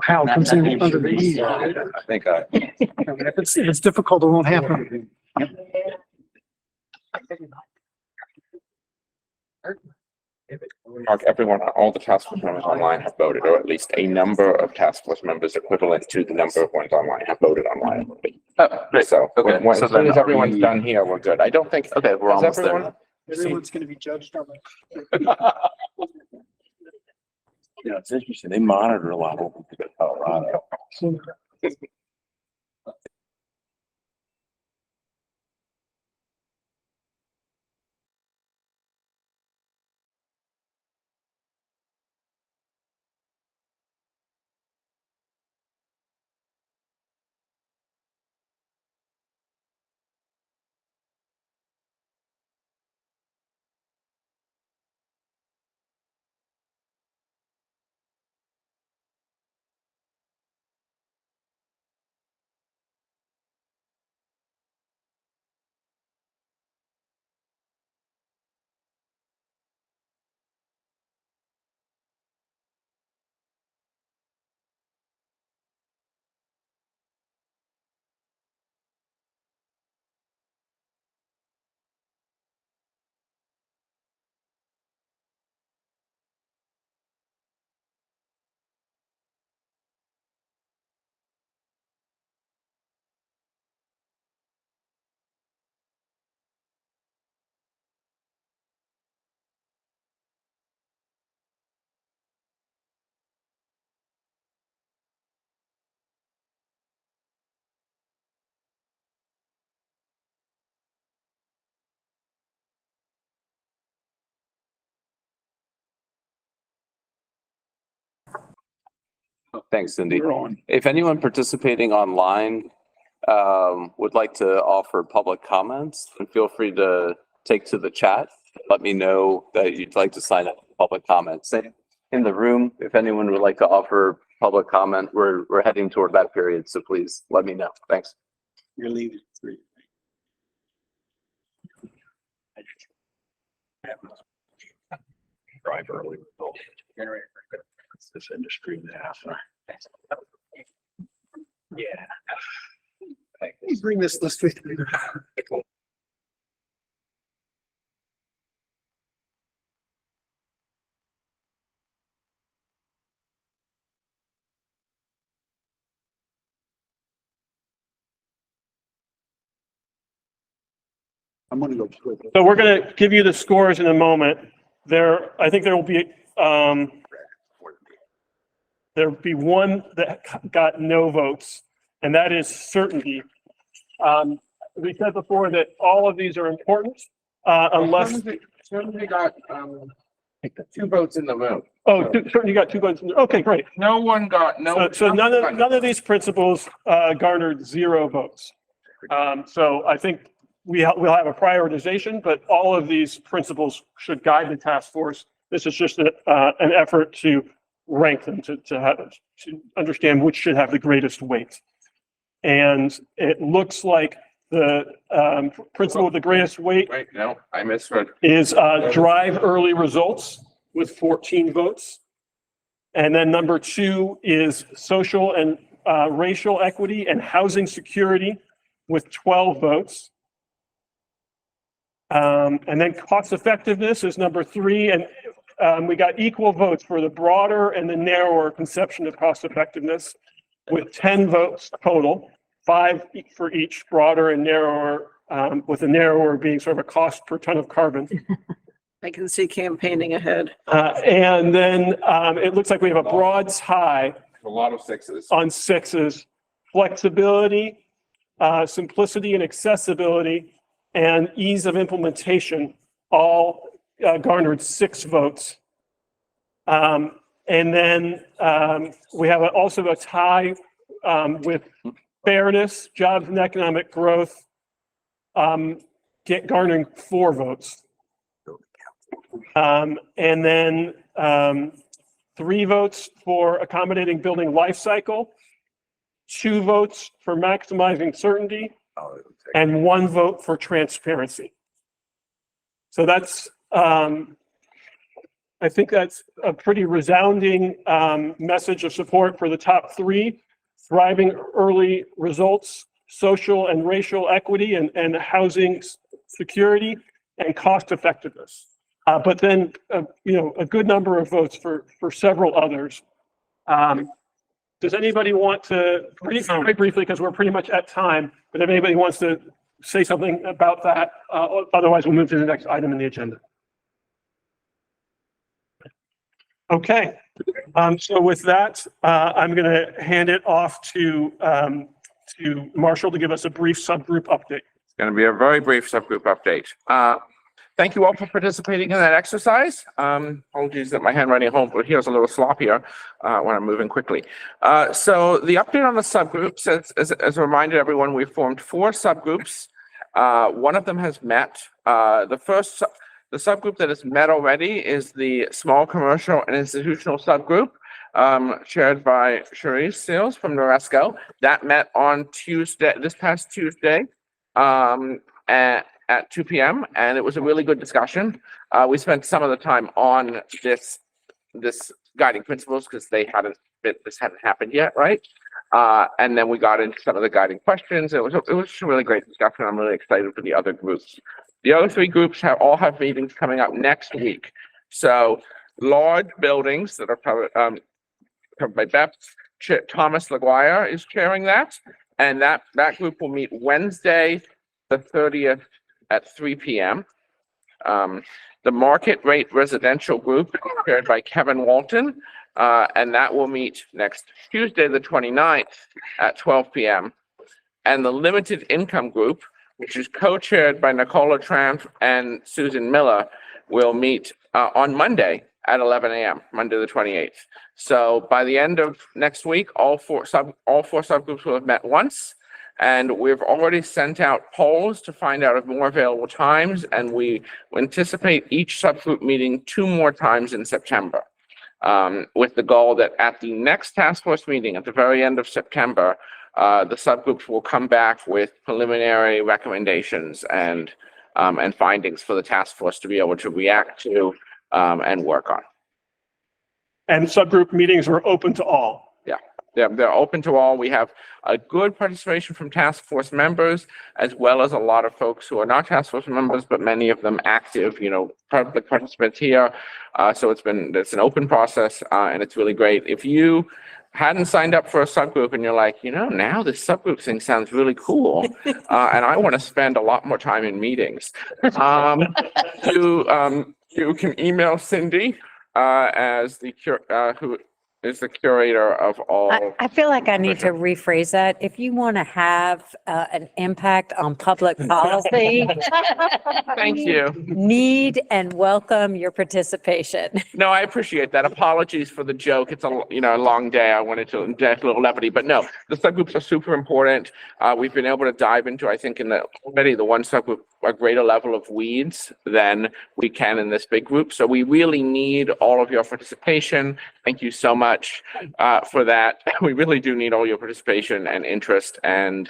How comes in under the E. I think I. If it's difficult, it won't happen. Mark, all the task force members online have voted, or at least a number of task force members equivalent to the number of ones online have voted online. So, Okay, as so soon as then everyone's done here, we're good. I don't think. Okay, we're Has almost there. everyone- Everyone's gonna be judged on Yeah, it's interesting. They monitor a lot of Colorado. Thanks, Cindy. If anyone participating online would like to offer public comments, then feel free to take to the chat. Let me know that you'd like to sign up for public comments. Same in the room, if anyone would like to offer public comment, we're heading toward that period, so please let me know. Thanks. You're leaving at 3. Drive early. It's this industry now. Yeah. You bring this list with you. I'm gonna go. So we're going to give you the scores in a moment. I think there will be, there'll be one that got no votes, and that is certainty. We said before that all of these are important, unless, Certainly got, 2 votes in the room. certainty got 2 votes. Okay, great. No one got, no. So none of these principles garnered 0 votes. So I think we'll have a prioritization, but all of these principles should guide the task force. This is just an effort to rank them, to understand which should have the greatest weight. And it looks like the principle with the greatest weight Wait, no, I misread. is drive early results with 14 votes. And then number 2 is social and racial equity and housing security with 12 votes. And then cost effectiveness is number 3. And we got equal votes for the broader and the narrower conception of cost effectiveness with 10 votes total, 5 for each, broader and narrower, with the narrower being sort of a cost per ton of carbon. I can see campaigning ahead. And then it looks like we have a broad tie A lot of 6s. on 6s, flexibility, simplicity and accessibility, and ease of implementation, all garnered 6 votes. And then we have also a tie with fairness, jobs and economic growth, garnering 4 votes. And then 3 votes for accommodating building life cycle, 2 votes for maximizing certainty, and 1 vote for transparency. So that's, I think that's a pretty resounding message of support for the top 3, thriving early results, social and racial equity, and housing security, and cost effectiveness. But then, a good number of votes for several others. Does anybody want to, very briefly, because we're pretty much at time, but if anybody wants to say something about that, otherwise we'll move to the next item in the agenda. Okay, so with that, I'm going to hand it off to Marshall to give us a brief subgroup update. It's going to be a very brief subgroup update. Thank you all for participating in that exercise. Apologies that my handwriting at home here is a little sloppier when I'm moving quickly. So the update on the subgroups, as a reminder, everyone, we formed 4 subgroups. One of them has met. The subgroup that has met already is the small commercial and institutional subgroup, chaired by Cherise Seals from Noresco. That met on Tuesday, this past Tuesday, at 2 p.m. and it was a really good discussion. We spent some of the time on this guiding principles because this hadn't happened yet, right? And then we got into some of the guiding questions. It was a really great discussion. I'm really excited for the other groups. The other 3 groups all have meetings coming up next week. So large buildings that are covered by BEPS. Thomas LaGuire is chairing that, and that group will meet Wednesday, the 30th at 3 p.m. The market rate residential group chaired by Kevin Walton, and that will meet next Tuesday, the 29th at 12 p.m. And the limited income group, which is co-chaired by Nicola Tramp and Susan Miller, will meet on Monday at 11 a.m., Monday the 28th. So by the end of next week, all four subgroups will have met once. And we've already sent out polls to find out of more available times, and we anticipate each subgroup meeting 2 more times in September, with the goal that at the next task force meeting at the very end of September, the subgroups will come back with preliminary recommendations and findings for the task force to be able to react to and work on. And subgroup meetings are open to all. Yeah, they're open to all. We have a good participation from task force members, as well as a lot of folks who are not task force members, but many of them active, public participants here. So it's an open process, and it's really great. If you hadn't signed up for a subgroup and you're like, now this subgroup thing sounds really cool, and I want to spend a lot more time in meetings, you can email Cindy as who is the curator of all. I feel like I need to rephrase that. If you want to have an impact on public policy. Thank you. Need and welcome your participation. No, I appreciate that. Apologies for the joke. It's a long day. I wanted to inject a little levity, but no, the subgroups are super important. We've been able to dive into, I think, already the one subgroup, a greater level of weeds than we can in this big group. So we really need all of your participation. Thank you so much for that. We really do need all your participation and interest, and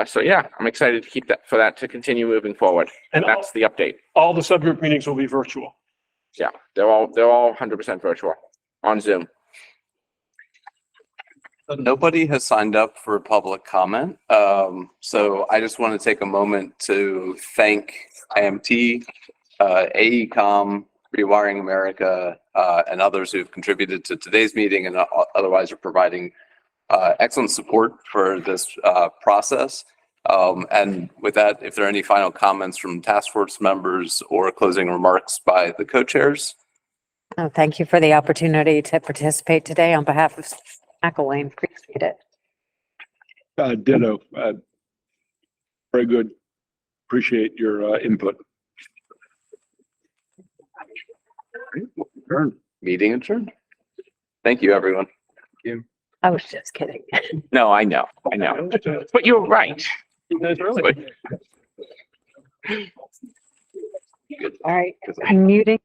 So yeah, I'm excited to keep that, for that to continue moving forward. And That's the update. all the subgroup meetings will be virtual. Yeah, they're all 100% virtual on Zoom. Nobody has signed up for public comment. So I just want to take a moment to thank IMT, AECOM, Rewiring America, and others who've contributed to today's meeting and otherwise are providing excellent support for this process. And with that, if there are any final comments from task force members or closing remarks by the co-chairs. Oh, thank you for the opportunity to participate today on behalf of McElwain. Appreciate it. Ditto. Very good. Appreciate your input. Meeting adjourned. Thank you, everyone. Thank you. I was just kidding. No, I know. But you're right. All right, I'm muting.